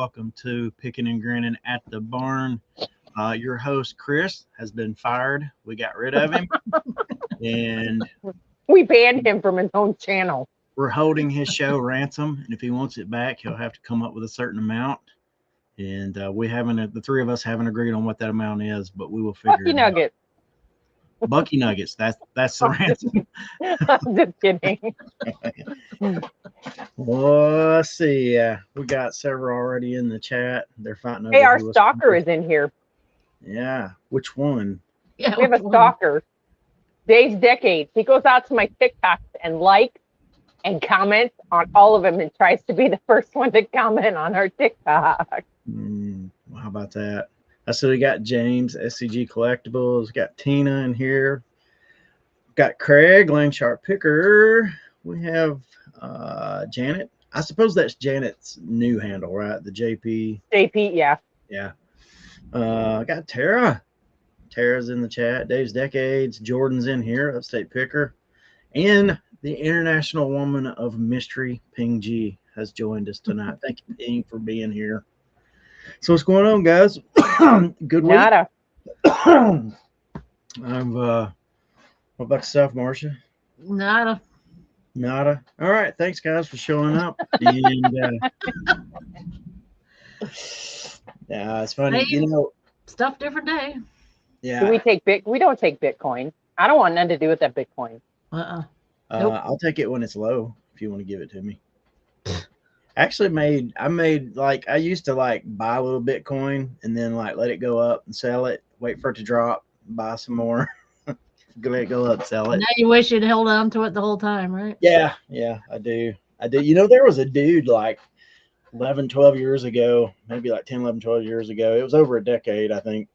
welcome to Picking and Grinning at the Barn. Your host, Chris, has been fired. We got rid of him, and we banned him from his own channel. We're holding his show ransom, and if he wants it back, he'll have to come up with a certain amount. And the three of us haven't agreed on what that amount is, but we will figure it out. Bucky Nuggets. That's the ransom. I'm just kidding. Well, let's see. We got several already in the chat. They're fighting over. Hey, our stalker is in here. Yeah. Which one? Yeah, we have a stalker. Dave's Decades. He goes out to my TikToks and likes and comments on all of them and tries to be the first one to comment on our TikTok. Well, how about that? So we got James, SCG Collectibles, got Tina in here, got Craig, Langsharp Picker. We have Janet. I suppose that's Janet's new handle, right? The JP. JP, yeah. Yeah. I got Tara. Tara's in the chat. Dave's Decades. Jordan's in here, Upstate Picker. And the International Woman of Mystery, Ping G, has joined us tonight. Thank you, Ping, for being here. So what's going on, guys? Good week. Nada. What about yourself, Marcia? Nada. All right. Thanks, guys, for showing up. And yeah, it's funny. Hey, stuff different day. Yeah. Do we take We don't take Bitcoin. I don't want nothing to do with that Bitcoin. Nope. I'll take it when it's low if you want to give it to me. Actually I used to buy a little Bitcoin and then let it go up and sell it, wait for it to drop, buy some more, let it go up, sell it. Now you wish you'd held on to it the whole time, right? Yeah, I do. There was a dude 11, 12 years ago, maybe 10, 11, 12 years ago. It was over a decade, I think.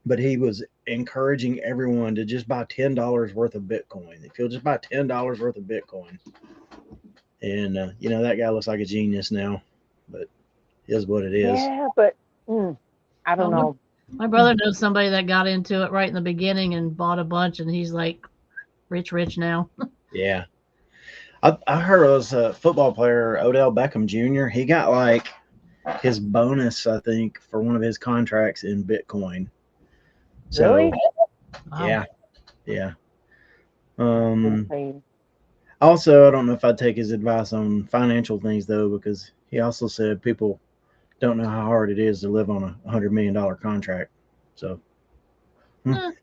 But he was encouraging everyone to just buy $10 worth of Bitcoin. If you'll just buy $10 worth of Bitcoin. And, that guy looks like a genius now, but it is what it is. Yeah, but I don't know. My brother knows somebody that got into it right in the beginning and bought a bunch, and he's rich now. Yeah. I heard it was a football player, Odell Beckham Jr. He got his bonus, I think, for one of his contracts in Bitcoin. So, really? Yeah. Yeah. Also, I don't know if I'd take his advice on financial things, though, because he also said people don't know how hard it is to live on a $100 million contract. So, So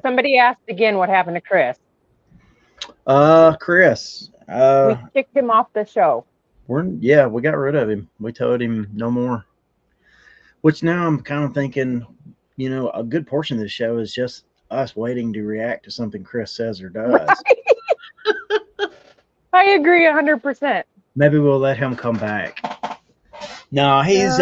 somebody asked again what happened to Chris. Chris. We kicked him off the show. We got rid of him. We told him no more. Which now I'm kind of thinking, a good portion of the show is just us waiting to react to something Chris says or does. Right. I agree 100%. Maybe we'll let him come back. No, he's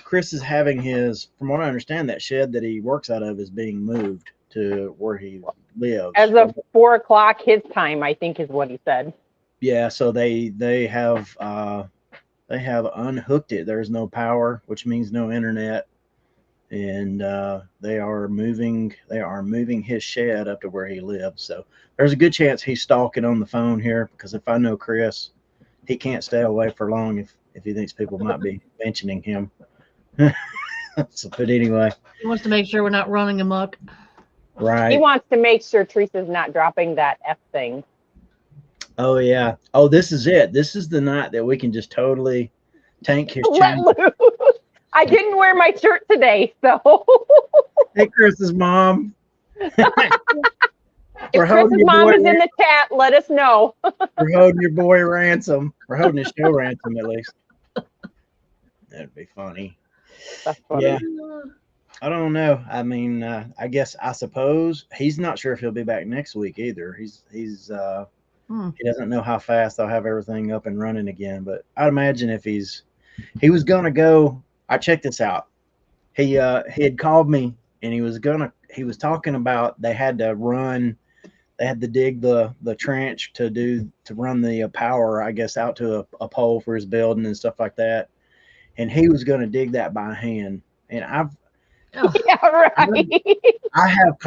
Chris is having his, from what I understand, that shed that he works out of is being moved to where he lives. As of 4:00 his time, I think is what he said. Yeah, so they have unhooked it. There's no power, which means no internet. And they are moving his shed up to where he lives. So there's a good chance he's stalking on the phone here, because if I know Chris, he can't stay away for long if he thinks people might be mentioning him. So, but anyway. He wants to make sure we're not running amok. Right. He wants to make sure Teresa's not dropping that F thing. Oh, yeah. Oh, this is it. This is the night that we can just totally tank his channel. I didn't wear my shirt today, so. Hey, Chris's mom. If Chris's mom is in the chat, let us know. We're holding your boy ransom. We're holding his show ransom, at least. That'd be funny. That's funny. Yeah. I don't know. I mean, I suppose he's not sure if he'll be back next week either. He doesn't know how fast they'll have everything up and running again. But I'd imagine if he was gonna go. I checked this out. He had called me and he was talking about they had to dig the trench to run the power, I guess, out to a pole for his building and stuff like that. And he was going to dig that by hand. And yeah, right. I have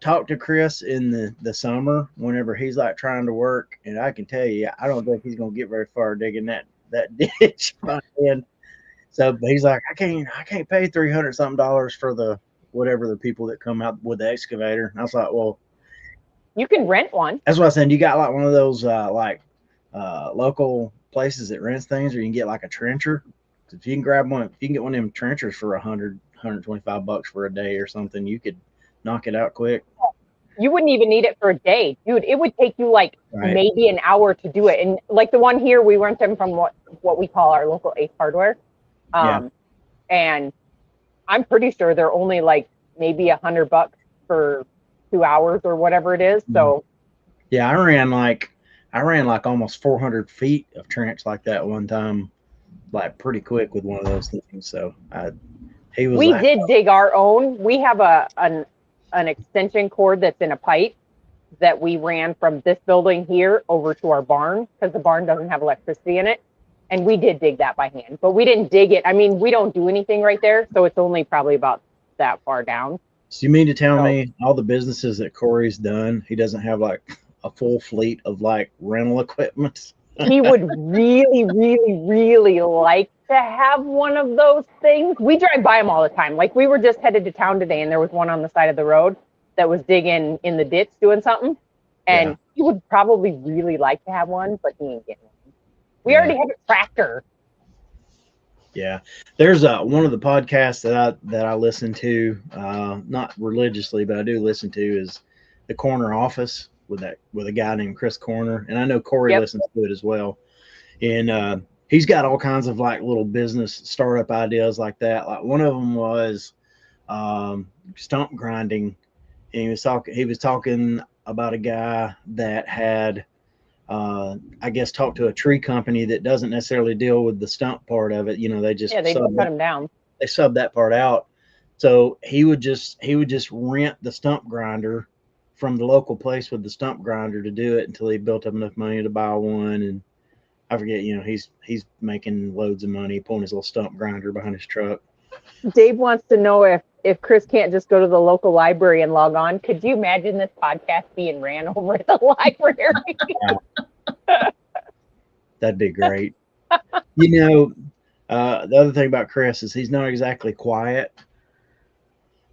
talked to Chris in the summer whenever he's trying to work, and I can tell you, I don't think he's going to get very far digging that ditch. And so he's like, I can't pay $300 something for the whatever the people that come out with the excavator. And I was like, well, you can rent one. that's what I said. You got like one of those local places that rents things, or you can get like a trencher. If you can grab one, if you can get one of them trenchers for $125 for a day or something, you could knock it out quick. You wouldn't even need it for a day, dude. It would take you like maybe an hour to do it. And like the one here, we rent them from what we call our local Ace Hardware. And I'm pretty sure they're only like maybe $100 for 2 hours or whatever it is. So yeah, I ran like almost 400 feet of trench like that one time, like pretty quick with one of those things. So we did dig our own. We have an extension cord that's in a pipe that we ran from this building here over to our barn, because the barn doesn't have electricity in it. And we did dig that by hand, but we didn't dig it. I mean, we don't do anything right there. So it's only probably about that far down. So you mean to tell me all the businesses that Corey's done, he doesn't have like a full fleet of like rental equipment? He would really, really, really like to have one of those things. We drive by them all the time. Like we were just headed to town today and there was one on the side of the road that was digging in the ditch doing something. And he would probably really like to have one, but he ain't getting one. We already have a tractor. Yeah, there's one of the podcasts that I listen to, not religiously, but I do listen to, is the Corner Office with a guy named Chris Corner, and I know Corey listens to it as well. And he's got all kinds of like little business startup ideas like that. Like one of them was stump grinding, and he was talking about a guy that had I guess talk to a tree company that doesn't necessarily deal with the stump part of it. You know, they just they cut them down. They sub that part out. So he would just rent the stump grinder from the local place with the stump grinder to do it until he built up enough money to buy one. And I forget, you know, he's making loads of money pulling his little stump grinder behind his truck. Dave wants to know if Chris can't just go to the local library and log on. Could you imagine this podcast being ran over at the library? That'd be great. You know, the other thing about Chris is he's not exactly quiet.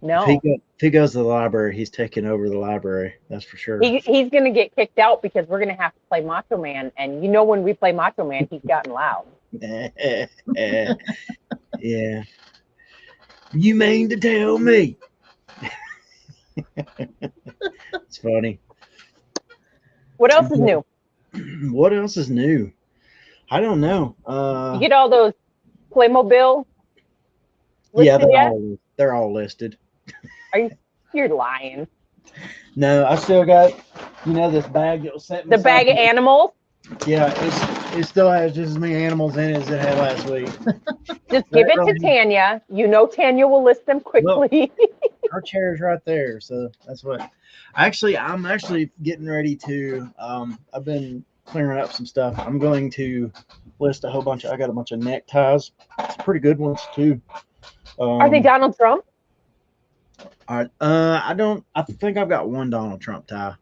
No. If he goes to the library, he's taking over the library. That's for sure. He's going to get kicked out because we're going to have to play Macho Man. And you know, when we play Macho Man, he's gotten loud. Yeah. You mean to tell me? It's funny. What else is new? What else is new? I don't know. You get all those Playmobil? Yeah, they're all listed. You're lying. No, I still got, you know, this bag that was set. The bag of animals? Yeah, it still has just as many animals in it as it had last week. Just give it to Tanya. You know Tanya will list them quickly. Look, our chair's right there, so that's what. I'm actually getting ready to. I've been clearing up some stuff. I'm going to list a whole bunch. I got a bunch of neckties. It's pretty good ones too. Are they Donald Trump? All right. I think I've got one Donald Trump tie.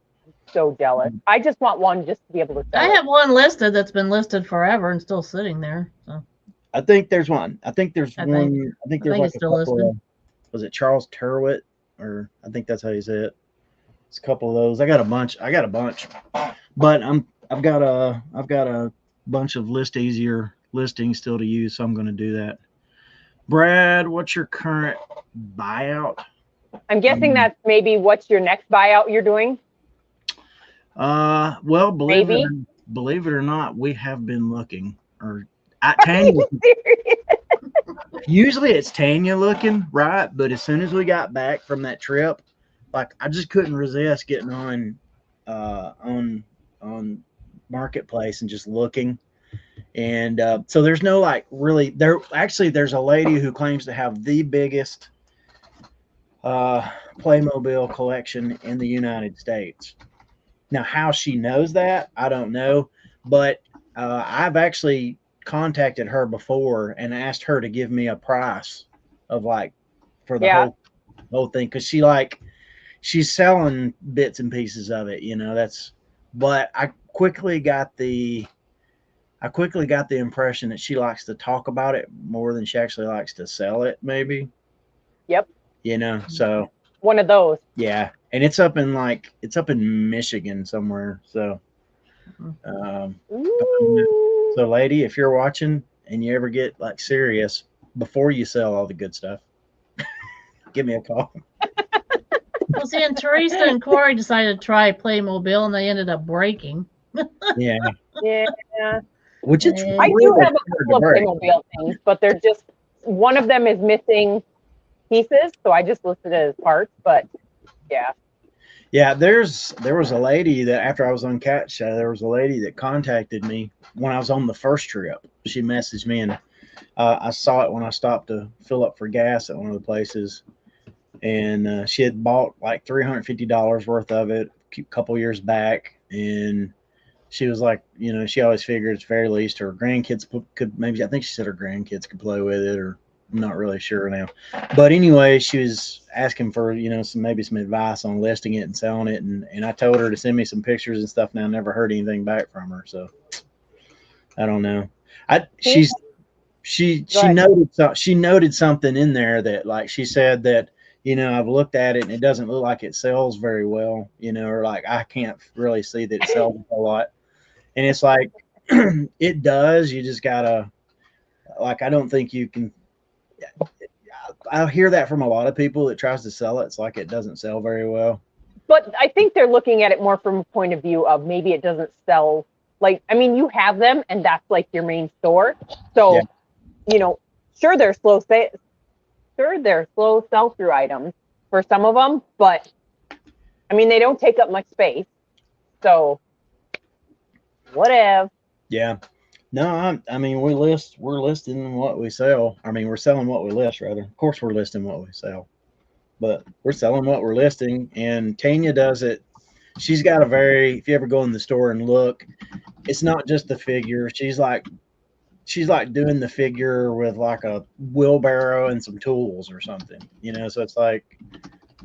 So jealous. I just want one just to be able to sell. I have one listed that's been listed forever and still sitting there. So I think there's one. I think there's one. I think there's like it's still listed. Was it Charles Terwitt? Or I think that's how you say it. It's a couple of those. I got a bunch, but I've got a bunch of easier listings still to use, so I'm going to do that. Brad, what's your current buyout? I'm guessing that's maybe what's your next buyout you're doing. Well, believe it or not, we have been looking. Tanya. Usually it's Tanya looking, right? But as soon as we got back from that trip, like I just couldn't resist getting on Marketplace and just looking. And so there's no like really there's a lady who claims to have the biggest Playmobil collection in the United States. Now, how she knows that, I don't know, but I've actually contacted her before and asked her to give me a price of like for the whole thing, because she's selling bits and pieces of it, you know. But I quickly got I quickly got the impression that she likes to talk about it more than she actually likes to sell it, maybe. Yep. You know, so one of those. yeah. And it's up in Michigan somewhere. So so lady, if you're watching and you ever get like serious before you sell all the good stuff, give me a call. Well, see, and Teresa and Corey decided to try Playmobil, and they ended up breaking. Yeah. Yeah. Which it's I do have a couple of Playmobil things, but they're just, one of them is missing pieces, so I just listed it as parts, but yeah. Yeah, there was a lady that after I was on Cat Show, there was a lady that contacted me when I was on the first trip. She messaged me, and I saw it when I stopped to fill up for gas at one of the places, and she had bought like $350 worth of it a couple years back, and she was like, you know, she always figured it's very least her grandkids could maybe, I think she said her grandkids could play with it, or I'm not really sure now. But anyway, she was asking for, you know, maybe some advice on listing it and selling it. And I told her to send me some pictures and stuff. Now I never heard anything back from her. So I don't know. She noted something in there that, like, she said that, you know, I've looked at it and it doesn't look like it sells very well, you know, or like I can't really see that it sells a lot. And it's like, it does. You just gotta, like, I don't think you can. I hear that from a lot of people that tries to sell it. It's like it doesn't sell very well. But I think they're looking at it more from a point of view of maybe it doesn't sell. Like, I mean, you have them and that's like your main store. So, you know, sure, they're slow sell-through items for some of them, but I mean, they don't take up much space. So whatever. Yeah. No, I mean, we're listing what we sell. I mean, we're selling what we list, rather. Of course, we're listing what we sell, but we're selling what we're listing. And Tanya does it. She's got if you ever go in the store and look, it's not just the figure. She's like doing the figure with like a wheelbarrow and some tools or something, you know? So it's like,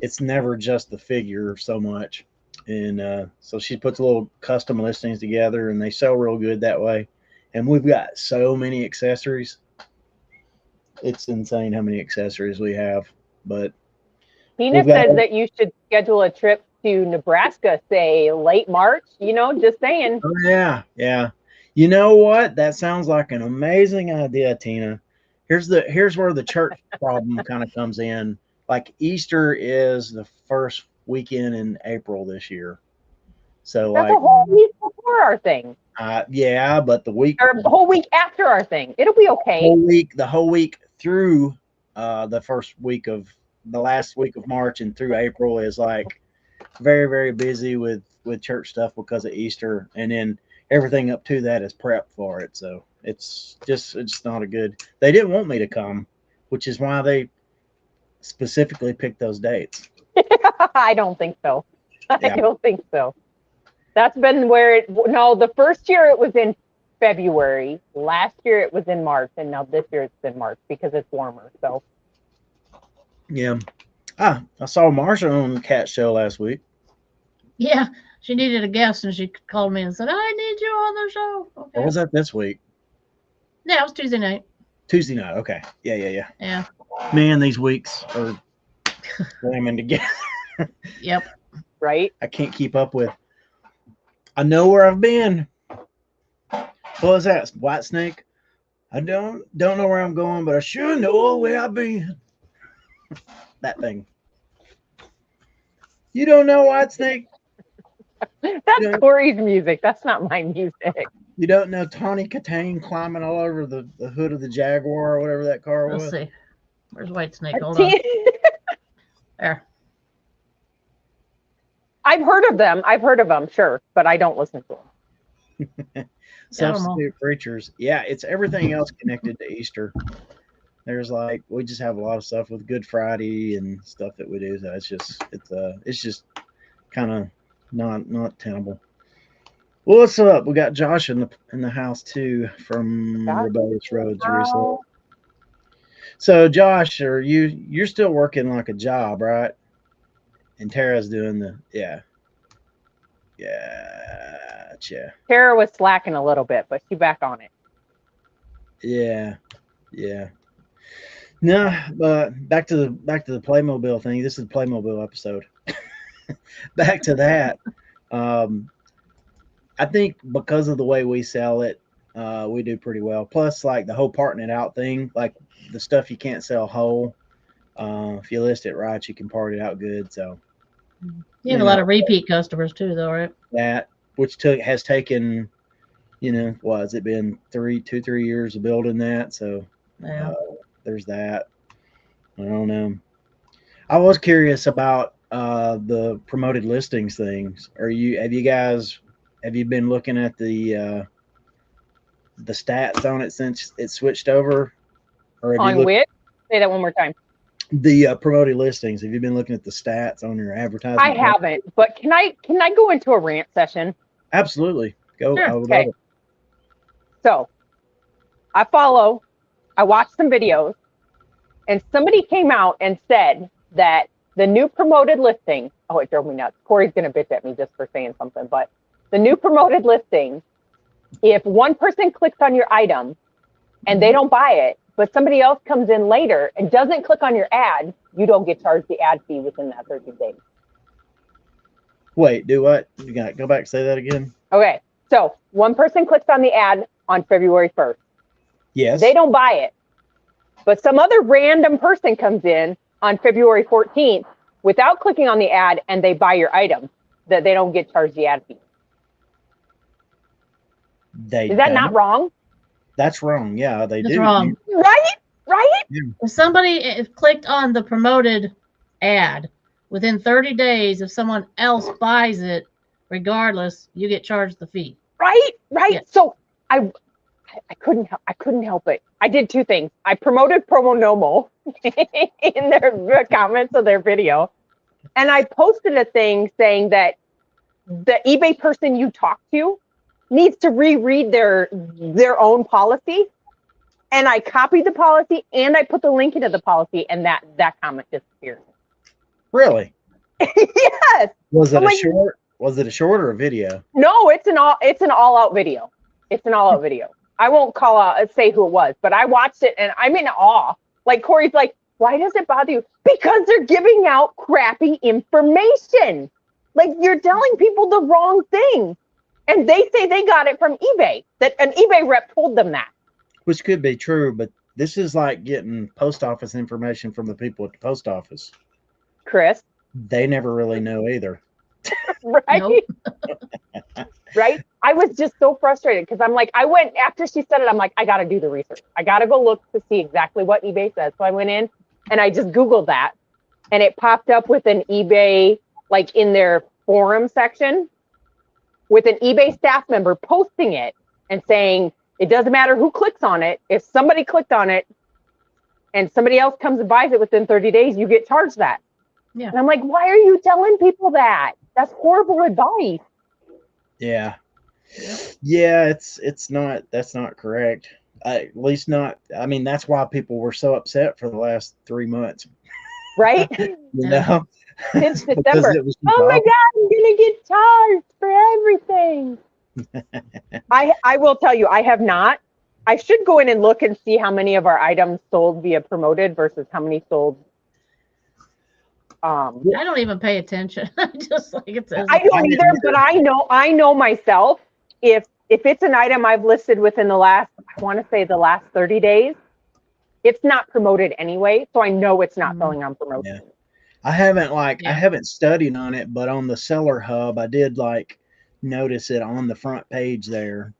it's never just the figure so much. And so she puts little custom listings together and they sell real good that way. And we've got so many accessories. It's insane how many accessories we have. But Tina says that you should schedule a trip to Nebraska, say late March, you know, just saying. Oh, yeah. Yeah. You know what? That sounds like an amazing idea, Tina. Here's where the church problem kind of comes in. Like, Easter is the first weekend in April this year. So that's like a whole week before our thing. Yeah, but the whole week after our thing, it'll be okay. The whole week through the last week of March and through April is like very, very busy with church stuff because of Easter, and then everything up to that is prep for it. So it's not a good. They didn't want me to come, which is why they specifically picked those dates. I don't think so. Yeah. I don't think so. That's been the first year it was in February. Last year it was in March, and now this year it's in March because it's warmer. So. Yeah. I saw Marsha on the Cat Show last week. Yeah, she needed a guest, and she called me and said, "I need you on the show." Okay. Or was that this week? Yeah, it was Tuesday night. Tuesday night. Okay. Yeah. Yeah. Man, these weeks are slamming together. Yep. Right. I can't keep up with. I know where I've been. What was that? White Snake? I don't know where I'm going, but I sure know where I've been. That thing. You don't know White Snake? That's Corey's music. That's not my music. You don't know Tawny Katane climbing all over the hood of the Jaguar or whatever that car was? Let's see. Where's White Snake? Hold on. There. I've heard of them, sure, but I don't listen to them. Substitute preachers. Yeah, it's everything else connected to Easter. There's like, we just have a lot of stuff with Good Friday and stuff that we do. So it's just kind of not tenable. Well, what's up? We got Josh in the house too from Rebellious Roads Reseller. So Josh, you're still working like a job, right? And Tara's doing yeah. Gotcha. Tara was slacking a little bit, but she's back on it. Yeah. No, but back to the Playmobil thing. This is the Playmobil episode. Back to that. I think because of the way we sell it, we do pretty well. Plus, like the whole parting it out thing, like the stuff you can't sell whole. If you list it right, you can part it out good. So You have a lot of repeat customers too, though, right? That which has taken, what has it been 3 years of building that? So Yeah. there's that. I don't know. I was curious about the promoted listings things. Have you been looking at the stats on it since it switched over? Or have on which? Say that one more time. The promoted listings. Have you been looking at the stats on your advertising? I haven't, but can I go into a rant session? Absolutely. Go. Sure. I would love it. So I watched some videos, and somebody came out and said that the new promoted listing, it drove me nuts. Corey's going to bitch at me just for saying something, but the new promoted listing, if one person clicks on your item and they don't buy it, but somebody else comes in later and doesn't click on your ad, you don't get charged the ad fee within that 30 days. Wait, do what? You got to go back and say that again? Okay, so one person clicks on the ad on February 1st. Yes. They don't buy it, but some other random person comes in on February 14th without clicking on the ad and they buy your item, that they don't get charged the ad fee. Is that not wrong? That's wrong. Yeah, they That's do. Right? Yeah. If somebody clicked on the promoted ad within 30 days, if someone else buys it, regardless, you get charged the fee. Right. Yeah. So I couldn't help it. I did two things. I promoted Promo Nomo in their comments of their video, and I posted a thing saying that the eBay person you talk to needs to reread their own policy. And I copied the policy and I put the link into the policy, and that comment disappeared. Really? Yes. Was it short? Was it a short or a video? No, it's an all-out video. It's an all-out video. I won't say who it was, but I watched it and I'm in awe. Like Corey's like, why does it bother you? Because they're giving out crappy information. Like, you're telling people the wrong thing. And they say they got it from eBay, that an eBay rep told them that. Which could be true, but this is like getting post office information from the people at the post office. Chris. They never really know either. Right? Nope. Right? I was just so frustrated because I'm like, after she said it, I'm like, I got to do the research. I got to go look to see exactly what eBay says. So I went in and I just Googled that, and it popped up with an eBay, like in their forum section, with an eBay staff member posting it and saying, it doesn't matter who clicks on it. If somebody clicked on it and somebody else comes and buys it within 30 days, you get charged that. Yeah. And I'm like, why are you telling people that? That's horrible advice. Yeah. Yeah, that's not correct. At least not. I mean, that's why people were so upset for the last 3 months. Right? You know? Since Because December. it was Oh my God, I'm gonna get charged for everything. I will tell you, I have not. I should go in and look and see how many of our items sold via promoted versus how many sold. I don't even pay attention. Just like it says. I don't either, but I know myself. If it's an item I've listed within the last 30 days, it's not promoted anyway, so I know it's not selling on promotion. Yeah. I haven't studied on it, but on the seller hub, I did notice it on the front page there.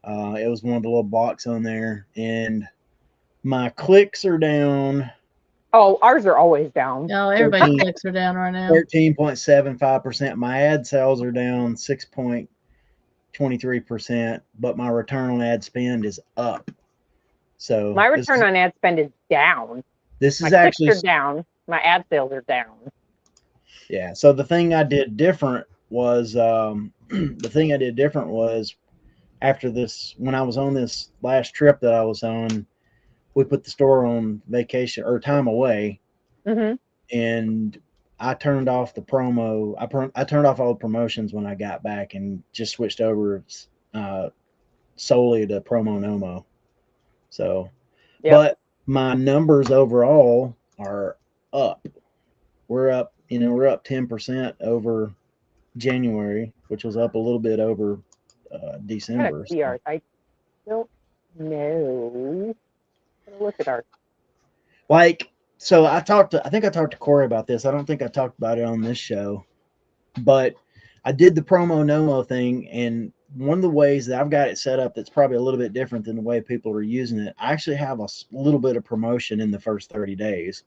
It was one of the little blocks on there, and my clicks are down. Oh, ours are always down. No, everybody's clicks are down right now. 13.75%. My ad sales are down 6.23%, but my return on ad spend is up. So my return on ad spend is down. This is my actually clicks are down. My ad sales are down. Yeah. So the thing I did different was after this, when I was on this last trip that I was on, we put the store on vacation or time away. Mm-hmm. And I turned off the promo. I turned off all the promotions when I got back and just switched over solely to promo nomo. So, but my numbers overall are up. We're up, we're up 10% over January, which was up a little bit over December. So. I don't know. Look at ours. Like, so I think I talked to Corey about this. I don't think I talked about it on this show, but I did the promo nomo thing, and one of the ways that I've got it set up that's probably a little bit different than the way people are using it, I actually have a little bit of promotion in the first 30 days.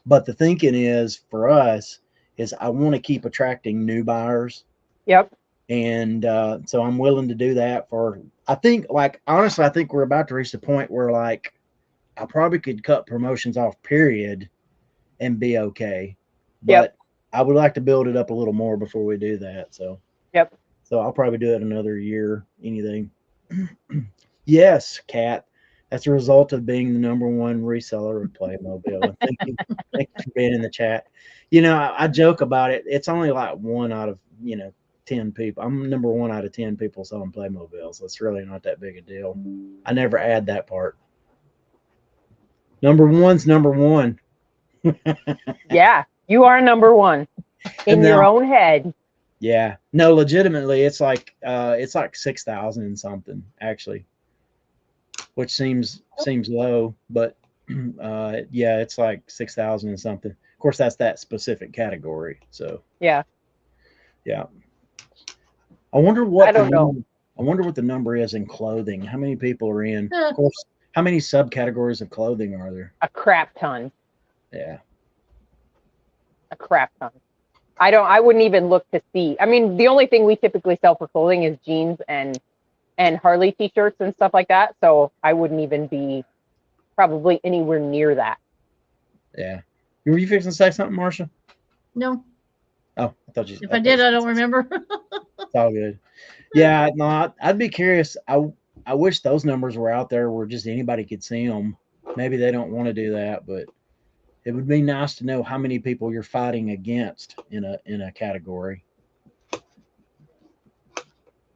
But the thinking is for us is I want to keep attracting new buyers. Yep. And so I'm willing to do that for, I think, like, honestly, I think we're about to reach the point where, like, I probably could cut promotions off, period, and be okay. But I would like to build it up a little more before we do that. So, so I'll probably do it another year, anything. Yes, Kat. That's a result of being the #1 reseller of Playmobil. Thank you for being in the chat. I joke about it. It's only like 1 out of 10 people. I'm #1 out of 10 people selling Playmobiles. So it's really not that big a deal. I never add that part. #1's #1. Yeah, you are #1 in your own head. Yeah, no, legitimately, it's like 6,000 and something actually, which seems low, but yeah, it's like 6,000 and something. Of course, that's that specific category. So yeah. I wonder what I wonder what the number is in clothing. How many people are in? Of course, how many subcategories of clothing are there? A crap ton. Yeah. A crap ton. I wouldn't even look to see. I mean, the only thing we typically sell for clothing is jeans and Harley t-shirts and stuff like that. So I wouldn't even be probably anywhere near that. Yeah. Were you fixing to say something, Marcia? No. Oh, I thought you. If I did, I don't remember. It's all good. Yeah, no, I'd be curious. I wish those numbers were out there where just anybody could see them. Maybe they don't want to do that, but it would be nice to know how many people you're fighting against in a category.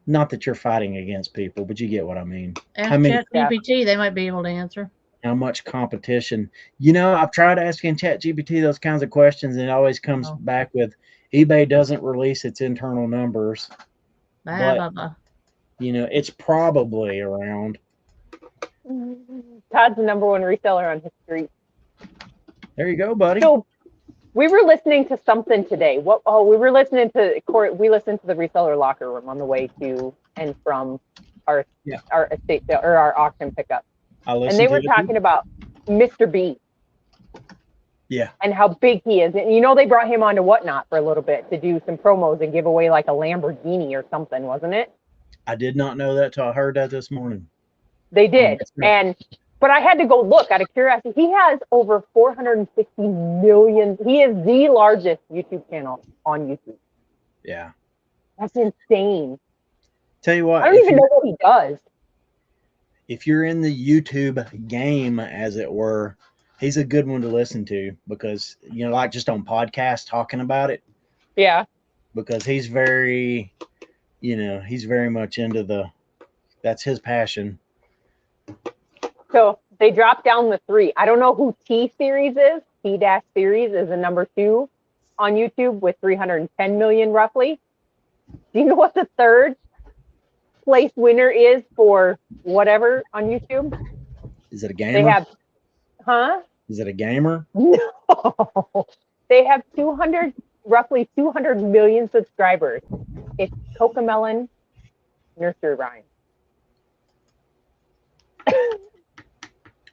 Not that you're fighting against people, but you get what I mean. Ask ChatGPT, they might be able to answer. How much competition? I've tried asking ChatGPT those kinds of questions, and it always comes back with eBay doesn't release its internal numbers. But, it's probably around. Todd's the #1 reseller on his street. There you go, buddy. So we were listening to something today. We were listening to we listened to the reseller locker room on the way to and from our estate or our auction pickup. And they were talking about Mr. B. Yeah. And how big he is. And they brought him on to Whatnot for a little bit to do some promos and give away like a Lamborghini or something, wasn't it? I did not know that till I heard that this morning. They did. But I had to go look out of curiosity. He has over 460 million. He is the largest YouTube channel on YouTube. Yeah. That's insane. Tell you what. I don't even know what he does. If you're in the YouTube game, as it were, he's a good one to listen to because, like just on podcasts talking about it. Yeah. Because he's very, he's very much into that's his passion. So they dropped down the 3. I don't know who T-Series is. T-Series is the #2 on YouTube with 310 million roughly. Do you know what the 3rd place winner is for whatever on YouTube? Is it a gamer? They have, Is it a gamer? No. They have roughly 200 million subscribers. It's Cocomelon Nursery Rhyme.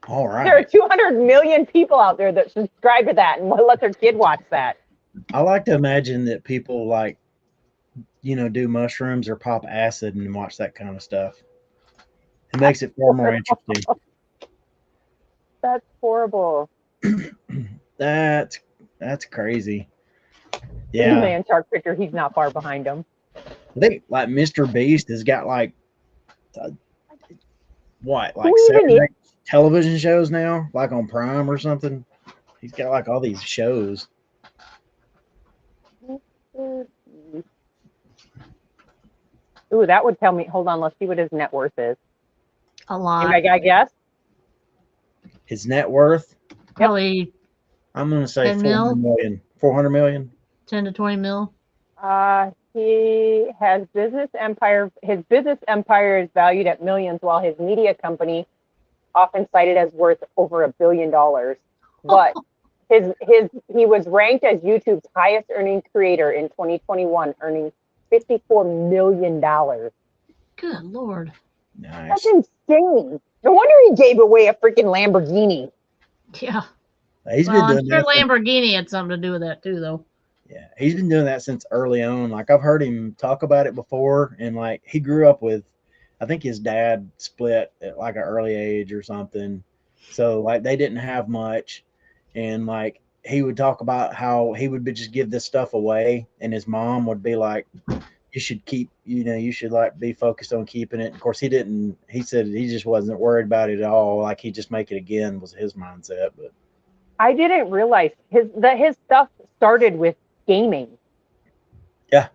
All right. There are 200 million people out there that subscribe to that and let their kid watch that. I like to imagine that people do mushrooms or pop acid and watch that kind of stuff. It makes it far more interesting. That's horrible. That's crazy. Yeah. Man, Shark Picture, he's not far behind him. I think like Mr. Beast has got like 7 television shows now, like on Prime or something. He's got like all these shows. Ooh, that would tell me. Hold on, let's see what his net worth is. A lot. Anybody got a guess? His net worth? Probably I'm going to say 10 mil? 400 million. 400 million? 10 to 20 mil. He has business empire. His business empire is valued at millions, while his media company, often cited as worth over $1 billion. But he was ranked as YouTube's highest earning creator in 2021, earning $54 million. Good Lord. Nice. That's insane. No wonder he gave away a freaking Lamborghini. Yeah. He's Well, been I'm doing sure that. Lamborghini had something to do with that too, though. Yeah, he's been doing that since early on. Like I've heard him talk about it before, and like he grew up with, I think his dad split at like an early age or something. So like they didn't have much, and like he would talk about how he would just give this stuff away, and his mom would be like, "You should keep, you should like be focused on keeping it." Of course, he didn't. He said he just wasn't worried about it at all. Like he just make it again was his mindset, but. I didn't realize his stuff started with gaming. Yeah.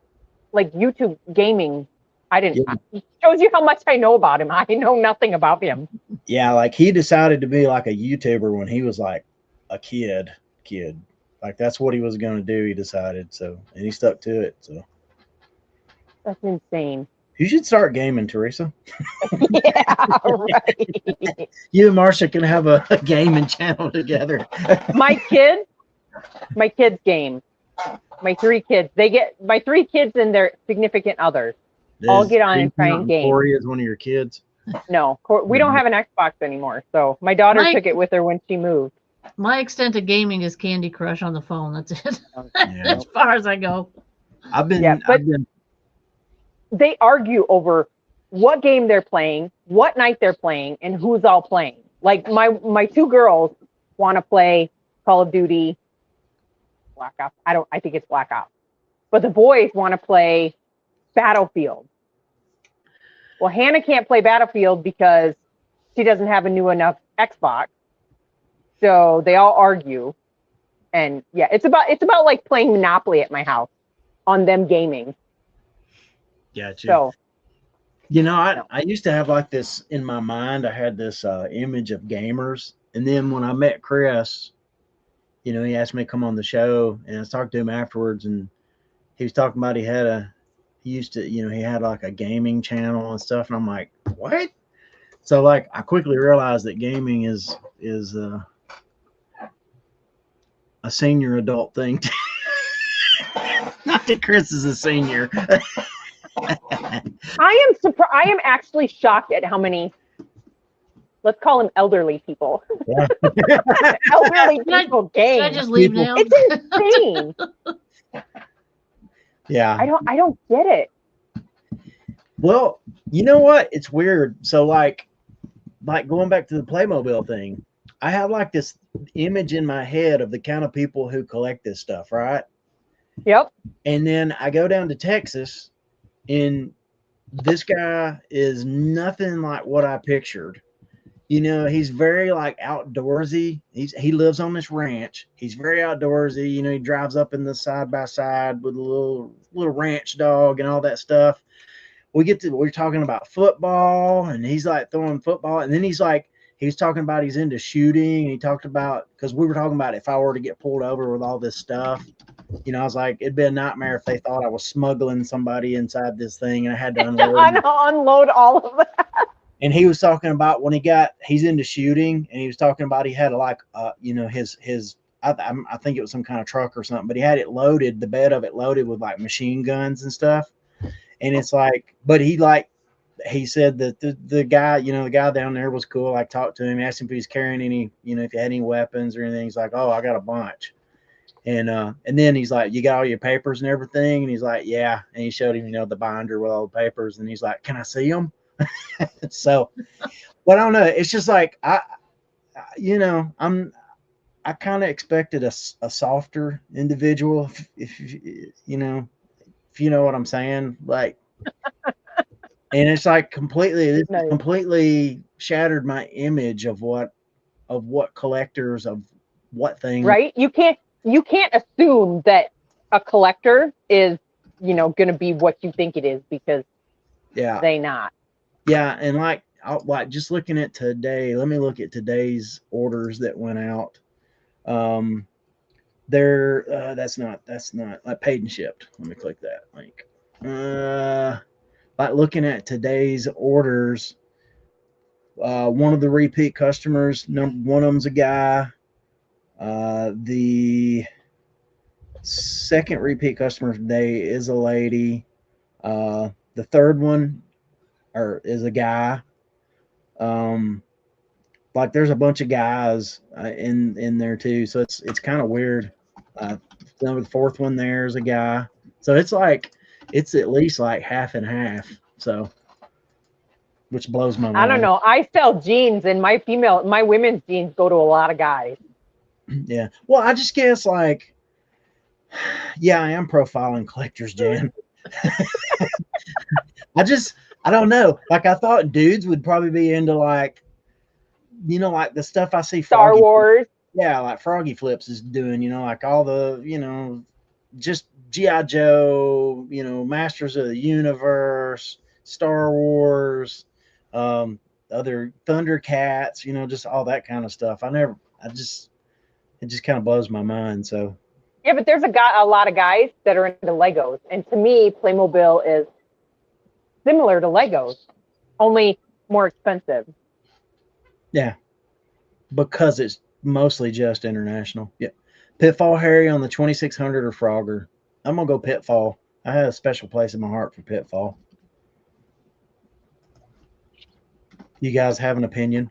Like YouTube gaming. I didn't. Yeah. It shows you how much I know about him. I know nothing about him. Yeah, like he decided to be like a YouTuber when he was like a kid. Like that's what he was going to do. He decided so, and he stuck to it. So That's insane. you should start gaming, Teresa. Yeah, right. You and Marcia can have a gaming channel together. My kids game. My three kids and their significant others all get on and try and game. Corey is one of your kids. No, we don't have an Xbox anymore. So my daughter took it with her when she moved. My extent of gaming is Candy Crush on the phone. That's it. Yeah. As far as I go. They argue over what game they're playing, what night they're playing, and who's all playing. Like my two girls want to play Call of Duty, Black Ops. I think it's Black Ops. But the boys want to play Battlefield. Well, Hannah can't play Battlefield because she doesn't have a new enough Xbox. So they all argue. And yeah, it's about like playing Monopoly at my house on them gaming. Gotcha. So I used to have like this in my mind. I had this image of gamers, and then when I met Chris, he asked me to come on the show, and I was talking to him afterwards, and he was talking about he had like a gaming channel and stuff, and I'm like, what? So like I quickly realized that gaming is a senior adult thing. Not that Chris is a senior. I am surprised. I am actually shocked at how many, let's call them elderly people. Yeah. Elderly people game. Should I just leave now? It's insane. Yeah. I don't get it. Well, you know what? It's weird. So like going back to the Playmobil thing, I have like this image in my head of the kind of people who collect this stuff, right? Yep. And then I go down to Texas, and this guy is nothing like what I pictured. He's very like outdoorsy. He lives on this ranch. He's very outdoorsy. He drives up in the side by side with a little ranch dog and all that stuff. We're talking about football, and he's like throwing football, and then he was talking about he's into shooting, and he talked about, because we were talking about if I were to get pulled over with all this stuff, I was like, it'd be a nightmare if they thought I was smuggling somebody inside this thing, and I had to unload all of that. And he was talking about when he's into shooting, and he was talking about he had like his I think it was some kind of truck or something, but he had it loaded, the bed of it loaded with like machine guns and stuff. And it's like, but he said that the guy, the guy down there was cool. I talked to him, asked him if he was carrying any, if he had any weapons or anything. He's like, oh, I got a bunch. And then he's like, you got all your papers and everything? And he's like, yeah. And he showed him, the binder with all the papers. And he's like, can I see them? So, but I don't know. It's just like, I kind of expected a softer individual, if you know what I'm saying, like, and it's like completely shattered my image of what collectors of what things. Right. You can't assume that a collector is, going to be what you think it is, because Yeah. they not. Yeah, and like just looking at today, let me look at today's orders that went out. They're that's not like paid and shipped. Let me click that link. Like looking at today's orders, one of the repeat customers, one of them's a guy. The second repeat customer today is a lady. The third one is a guy. Like there's a bunch of guys in there too, so it's kind of weird. The fourth one there is a guy, so it's at least like half and half. So, which blows my mind. I don't know. I sell jeans, and my women's jeans go to a lot of guys. Yeah. Well, I just guess like, yeah, I am profiling collectors, Jan. I don't know. Like I thought dudes would probably be into like, like the stuff I see. Star Wars. Yeah, like Froggy Flips is doing, like all the, just G.I. Joe, Masters of the Universe, Star Wars, other Thundercats, just all that kind of stuff. It just kind of blows my mind. So. Yeah, but there's a lot of guys that are into Legos. And to me, Playmobil is similar to Legos, only more expensive. Yeah, because it's mostly just international. Yeah. Pitfall Harry on the 2600 or Frogger. I'm going to go Pitfall. I have a special place in my heart for Pitfall. You guys have an opinion?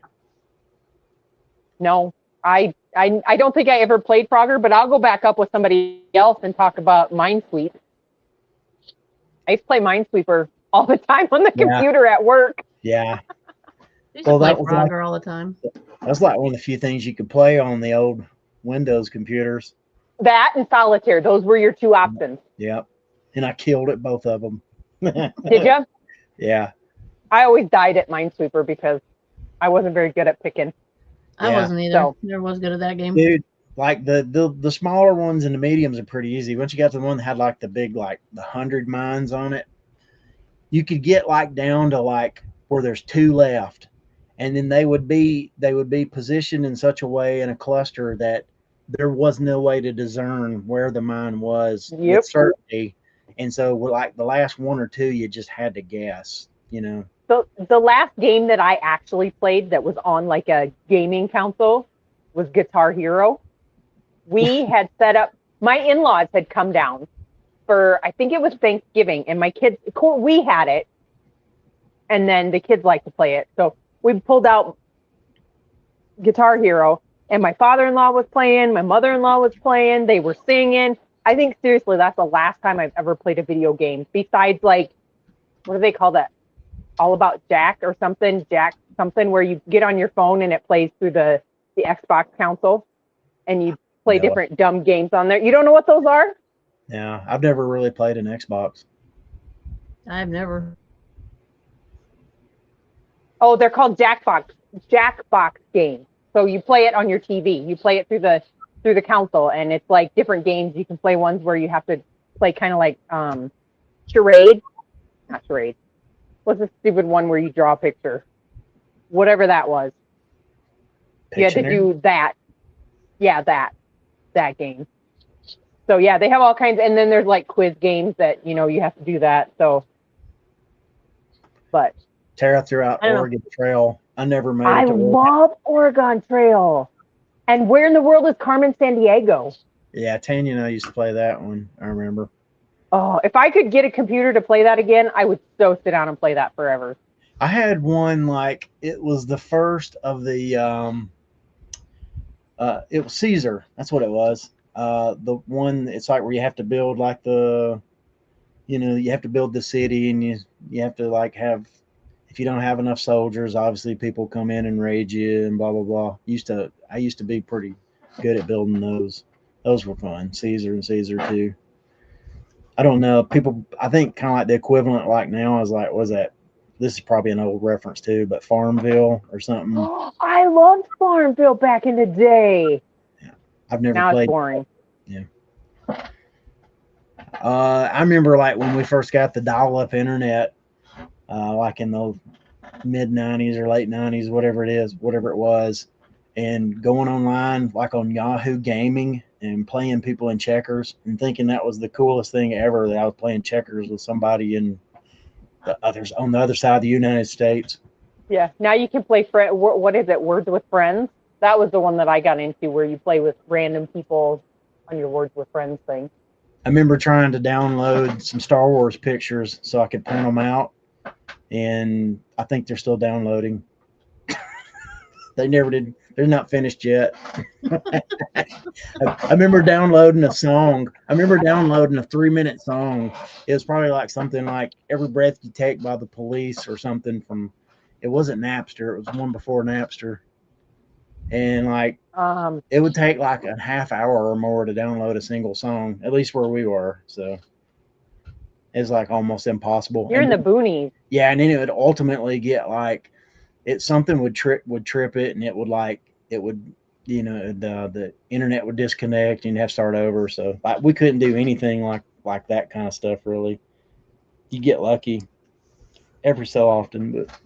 No, I don't think I ever played Frogger, but I'll go back up with somebody else and talk about Minesweep. I used to play Minesweeper all the time on the computer at work. Yeah. Well, that was Frogger all the time. That's like one of the few things you could play on the old Windows computers. That and Solitaire. Those were your two options. Yep. And I killed at both of them. Did you? Yeah. I always died at Minesweeper because I wasn't very good at picking. I wasn't either. So, never was good at that game. Dude, like the smaller ones and the mediums are pretty easy. Once you got to the one that had like the big, like the 100 mines on it, you could get like down to like where there's two left. And then they would be positioned in such a way in a cluster that there was no way to discern where the mine was with certainty. And so like the last one or two, you just had to guess, So the last game that I actually played that was on like a gaming console was Guitar Hero. We had set up, my in-laws had come down for, I think it was Thanksgiving, and my kids, we had it, and then the kids like to play it. So we pulled out Guitar Hero, and my father-in-law was playing, my mother-in-law was playing, they were singing. I think seriously, that's the last time I've ever played a video game besides like, what do they call that? All About Jack or something, where you get on your phone and it plays through the Xbox console and you play different dumb games on there. You don't know what those are? Yeah, I've never really played an Xbox. I've never. Oh, they're called Jackbox games. So you play it on your TV. You play it through the console, and it's like different games. You can play ones where you have to play kind of like charade. Not charade. What's the stupid one where you draw a picture? Whatever that was. Pictionary? You had to do that. Yeah, that game. So yeah, they have all kinds, and then there's like quiz games that you have to do that. So, but Tara threw out Oregon Trail. I never made it to Oregon. I love Oregon Trail. And where in the world is Carmen Sandiego? Yeah, Tanya and I used to play that one. I remember. Oh, if I could get a computer to play that again, I would so sit down and play that forever. I had one like it was the first of the it was Caesar. That's what it was. The one it's like where you have to build like you have to build the city, and you have to like have, if you don't have enough soldiers, obviously people come in and raid you and blah blah blah. I used to be pretty good at building those. Those were fun. Caesar and Caesar 2. I don't know. People, I think kind of like the equivalent like now is like, was that? This is probably an old reference too, but Farmville or something. I loved Farmville back in the day. Yeah. I've never now played. It's boring. Yeah. I remember like when we first got the dial-up internet, like in the mid 90s or late 90s, whatever it was, and going online like on Yahoo Gaming and playing people in checkers and thinking that was the coolest thing ever, that I was playing checkers with somebody in the others on the other side of the United States. Yeah. Now you can play what is it? Words with Friends. That was the one that I got into, where you play with random people on your Words with Friends thing. I remember trying to download some Star Wars pictures so I could print them out, and I think they're still downloading. They never did. They're not finished yet. I remember downloading a song. I remember downloading a 3-minute song. It was probably like something like "Every Breath You Take" by the Police or something from. It wasn't Napster. It was one before Napster. And like it would take like a half hour or more to download a single song, at least where we were. So it's like almost impossible. You're in the boonies. Yeah, and then it would ultimately get like something would trip it, and it would the internet would disconnect and you'd have to start over. So like we couldn't do anything like that kind of stuff really. You get lucky every so often, but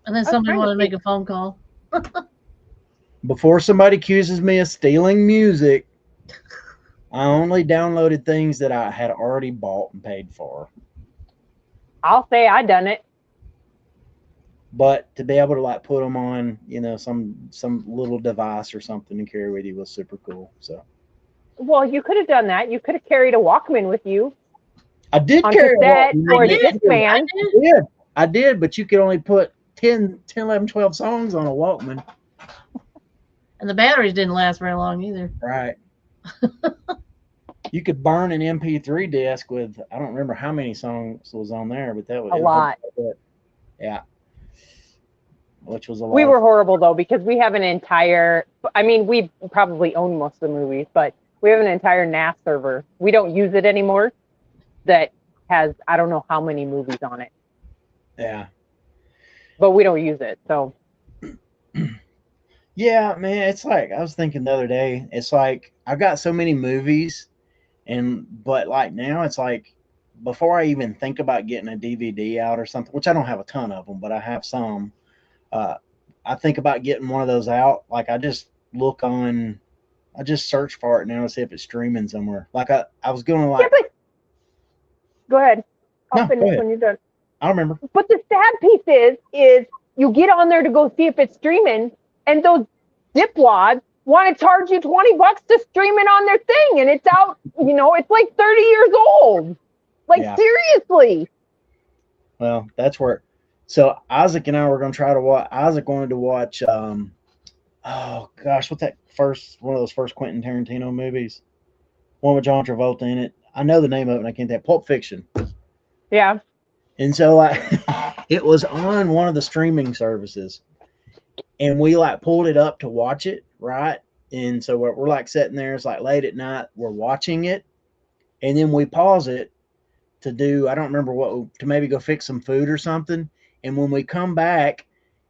and then somebody wanted to make a phone call. Before somebody accuses me of stealing music, I only downloaded things that I had already bought and paid for. I'll say I done it. But to be able to like put them on, some little device or something and carry with you was super cool. So. Well, you could have done that. You could have carried a Walkman with you. I did on carry cassette or Discman. I did, but you could only put 10, 11, 12 songs on a Walkman. And the batteries didn't last very long either. Right. You could burn an MP3 disc with, I don't remember how many songs was on there, but that was a lot. Yeah. Which was a lot. We were horrible though, because we have an entire, we probably own most of the movies, but we have an entire NAS server. We don't use it anymore. That has, I don't know how many movies on it. Yeah. But we don't use it, so. Yeah, man, it's like, I was thinking the other day, it's like, I've got so many movies, but like now it's like, before I even think about getting a DVD out or something, which I don't have a ton of them, but I have some, I think about getting one of those out. Like I just search for it now to see if it's streaming somewhere. Like I was going to like. Yeah, go ahead. I'll finish go ahead. when you're done. I remember. But the sad piece is you get on there to go see if it's streaming, and those dipwads want to charge you $20 to stream it on their thing, and it's out. It's like 30 years old. Like seriously. Well, that's where. So Isaac and I were going to try to watch. Isaac wanted to watch. Oh gosh, what's that one of those first Quentin Tarantino movies? One with John Travolta in it. I know the name of it, and I can't think. Pulp Fiction. Yeah. And so it was on one of the streaming services, and we like pulled it up to watch it, right? And so we're like sitting there. It's like late at night. We're watching it, and then we pause it to do. I don't remember to maybe go fix some food or something. And when we come back,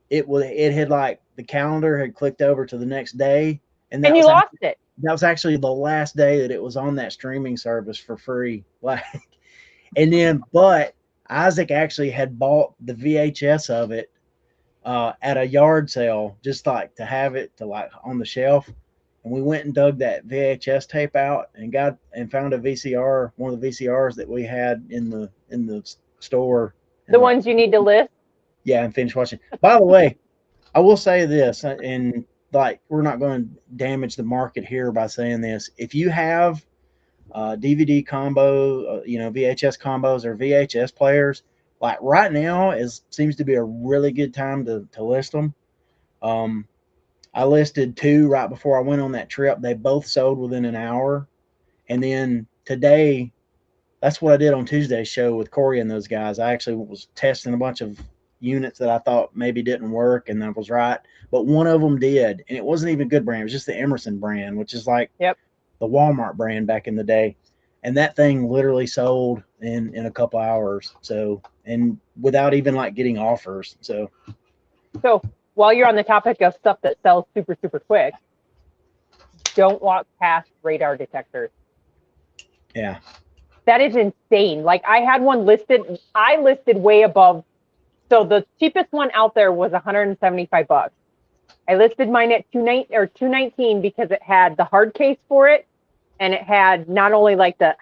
it had like the calendar had clicked over to the next day, and you lost it. That was actually the last day that it was on that streaming service for free. Like, and then, but Isaac actually had bought the VHS of it at a yard sale, just like to have it to like on the shelf. And we went and dug that VHS tape out and found a VCR, one of the VCRs that we had in the store. The ones you need to list. Yeah, and finish watching. By the way, I will say this, and like we're not going to damage the market here by saying this. If you have DVD combo, VHS combos or VHS players, like right now seems to be a really good time to list them. I listed 2 right before I went on that trip. They both sold within an hour. And then today, that's what I did on Tuesday's show with Corey and those guys. I actually was testing a bunch of units that I thought maybe didn't work, and I was right. But one of them did, and it wasn't even a good brand. It was just the Emerson brand, which is like the Walmart brand back in the day. And that thing literally sold in a couple hours. So, and without even like getting offers. So while you're on the topic of stuff that sells super, super quick, don't walk past radar detectors. Yeah. That is insane. Like I had one listed. I listed way above So the cheapest one out there was $175. I listed mine at $219 because it had the hard case for it, and it had not only like the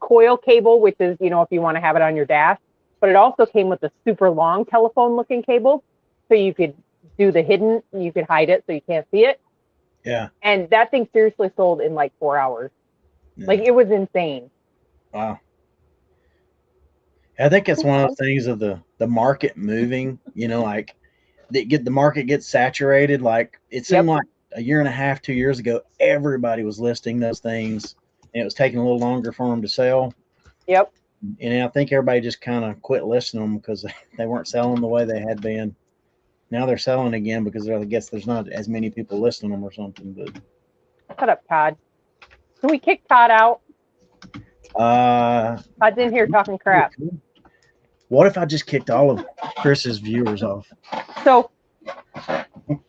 coil cable, which is, if you want to have it on your dash, but it also came with a super long telephone looking cable, so you could do the hidden, you could hide it so you can't see it. Yeah. And that thing seriously sold in like 4 hours. Yeah. Like, it was insane. Wow. I think it's one of those things of the market moving, like the market gets saturated. Like it seemed like a year and a half, 2 years ago, everybody was listing those things, and it was taking a little longer for them to sell. Yep. And I think everybody just kind of quit listing them because they weren't selling the way they had been. Now they're selling again because I guess there's not as many people listing them or something. But shut up, Todd. Can we kick Todd out? Todd's in here talking crap. What if I just kicked all of Chris's viewers off? So,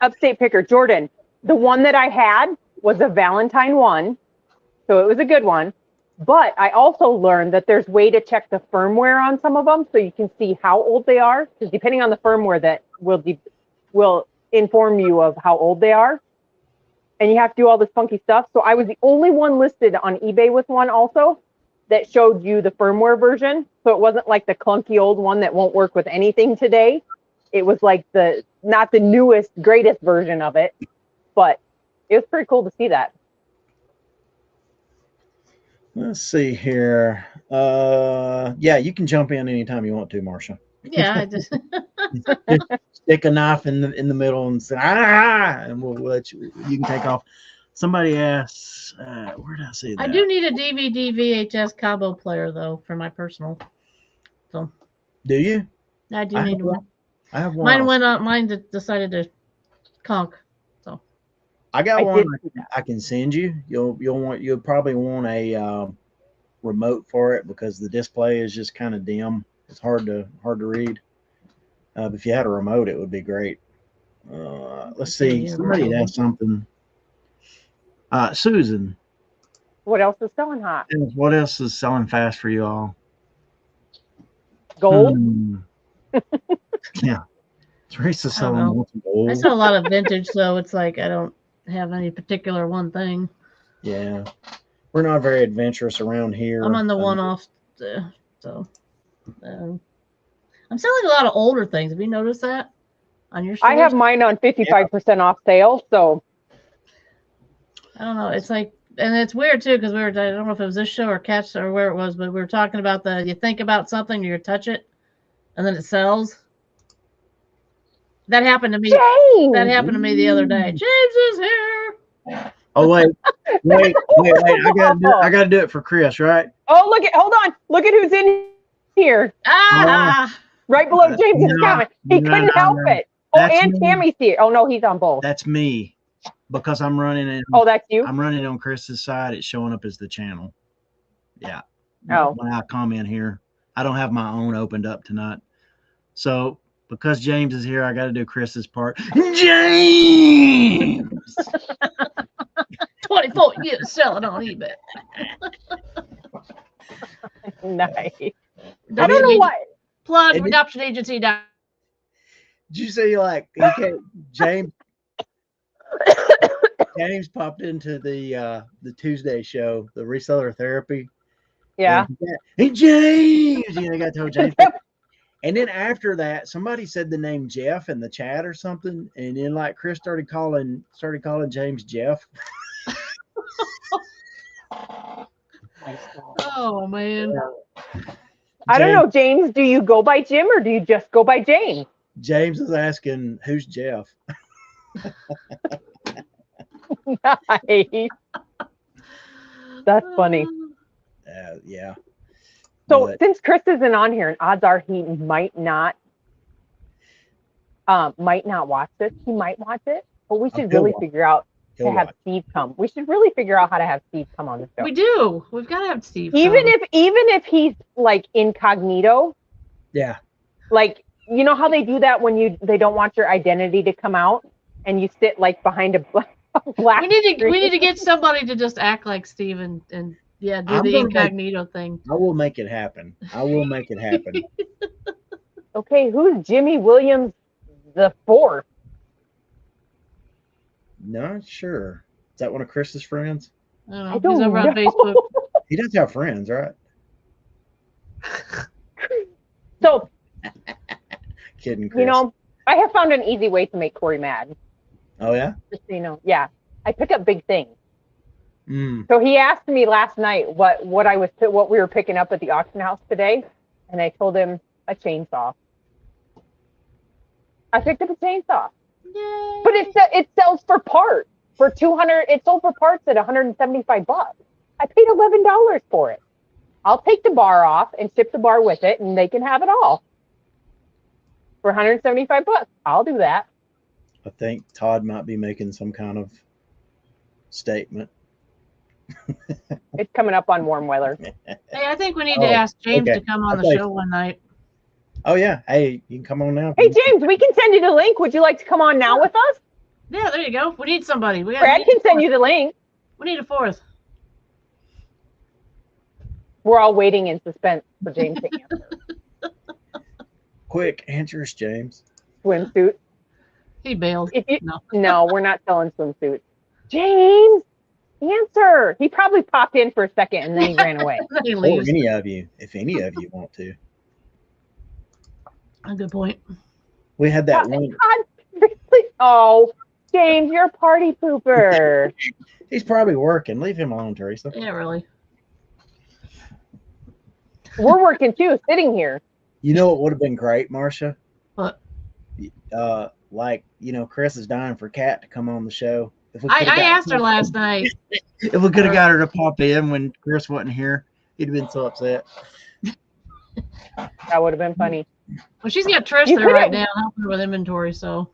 Upstate Picker, Jordan, the one that I had was a Valentine one, so it was a good one. But I also learned that there's a way to check the firmware on some of them, so you can see how old they are. Because depending on the firmware, that will inform you of how old they are. And you have to do all this funky stuff. So I was the only one listed on eBay with one also that showed you the firmware version. So it wasn't like the clunky old one that won't work with anything today. It was like not the newest, greatest version of it, but it was pretty cool to see that. Let's see here. Yeah, you can jump in anytime you want to, Marsha. Yeah, I just stick a knife in the middle and say, and we'll let you can take off. Somebody asks, where did I see that? I do need a DVD VHS combo player though for my personal. So. Do you? I do need one. I have one. Mine went up. Mine decided to conk. So. I got one I can send you. You'll probably want a remote for it because the display is just kind of dim. It's hard to read. But if you had a remote, it would be great. Let's see. Somebody asked something. Susan. What else is selling hot? What else is selling fast for you all? Gold. Yeah. Teresa's selling gold. I sell a lot of vintage, so it's like I don't have any particular one thing. Yeah. We're not very adventurous around here. I'm on the one-off, so I'm selling a lot of older things. Have you noticed that on your stores? I have mine on 55% off sale, so I don't know. It's like, and it's weird too because I don't know if it was this show or Catch or where it was, but we were talking about you think about something, you touch it, and then it sells. That happened to me. James! That happened to me the other day. James is here. Oh wait. I gotta do it for Chris, right? Oh, hold on. Look at who's in here. Right below James' comment. He couldn't help it. Oh, and Tammy's here. Oh no, he's on both. That's me. Because I'm running it. Oh, that's you? I'm running it on Chris's side. It's showing up as the channel. Yeah. Oh. When I comment here, I don't have my own opened up tonight. So because James is here, I got to do Chris's part. James! 24 years selling on eBay. Nice. I don't know why. Plug adoption agency. Did you say James? James popped into the Tuesday show, the reseller therapy. Yeah. Hey James, I got told James. And then after that, somebody said the name Jeff in the chat or something, and then Chris started calling James Jeff. Oh man. I don't know, James. Do you go by Jim or do you just go by James? James is asking, who's Jeff? Nice. That's funny. Yeah. So since Chris isn't on here, and odds are he might not watch this. He might watch it, but we should really figure out to have Steve come. We should really figure out how to have Steve come on the show. We do. We've got to have Steve. Even if he's incognito. Yeah. You know how they do that when they don't want your identity to come out, and you sit behind a black. We need to get somebody to just act like Steve and do the incognito thing. I will make it happen. Okay, who's Jimmy Williams the fourth? Not sure. Is that one of Chris's friends? I He's over on don't Facebook. know. He does have friends, right? So, Kidding, Chris. you know, I have found an easy way to make Corey mad. Oh yeah. Just so you know, yeah, I pick up big things. Mm. So he asked me last night what we were picking up at the auction house today, and I told him a chainsaw. I picked up a chainsaw, Yay. but it sells for parts for 200. It sold for parts at $175. I paid $11 for it. I'll take the bar off and ship the bar with it, and they can have it all for $175. I'll do that. I think Todd might be making some kind of statement. It's coming up on warm weather. Hey, I think we need to ask James to come on the show one night. Oh yeah. Hey, you can come on now. Hey James, we can send you the link. Would you like to come on now with us? Yeah, there you go. We need somebody. Brad can send you the link. We need a fourth. We're all waiting in suspense for James to answer. Quick, answers, James. Swimsuit. He bailed. No, we're not selling swimsuits. James, answer. He probably popped in for a second and then he ran away. He Or leaves. any of you, if any of you want to. A good point. We had that one. Oh, James, you're a party pooper. He's probably working. Leave him alone, Teresa. Yeah, really. We're working too, sitting here. You know what would have been great, Marcia? What? Like, Chris is dying for Kat to come on the show. If we I asked her last night. If we could have got her to pop in when Chris wasn't here, he'd have been so upset. That would have been funny. Well, she's got Trish there right now helping her with inventory, so.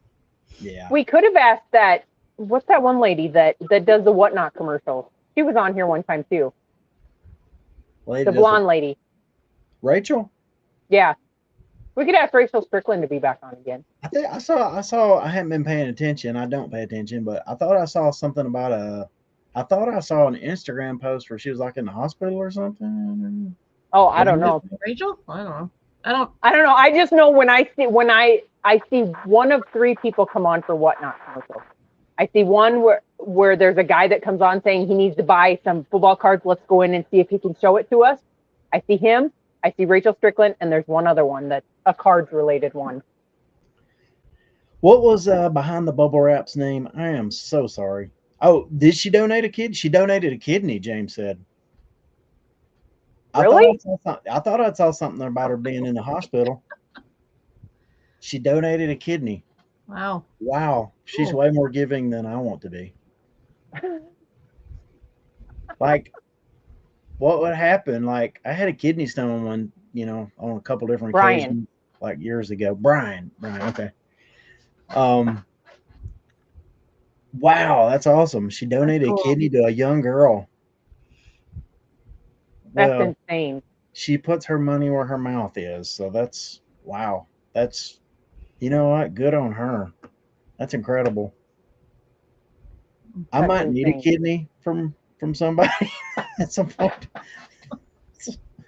Yeah. We could have asked that. What's that one lady that does the Whatnot commercials? She was on here one time too. The blonde lady. Rachel? Yeah. We could ask Rachel Strickland to be back on again. I think I haven't been paying attention. I don't pay attention, but I thought I saw something about I thought I saw an Instagram post where she was like in the hospital or something. Oh, I don't know. Rachel? I don't know. I don't know. I just know when I see one of three people come on for Whatnot commercials. I see one where there's a guy that comes on saying he needs to buy some football cards. Let's go in and see if he can show it to us. I see him. I see Rachel Strickland, and there's one other one that's a cards related one. What was behind the bubble wrap's name? I am so sorry. Oh, did she donate a kidney? She donated a kidney, James said. Really? I thought I saw something about her being in the hospital. She donated a kidney. Wow. Wow. She's way more giving than I want to be. Like, what would happen? Like, I had a kidney stone on a couple different occasions, like years ago. Brian, okay. Wow, that's awesome. She donated a kidney to a young girl. That's insane. She puts her money where her mouth is. So that's, wow. That's, you know what? Good on her. That's incredible. I might need a kidney from somebody at some point.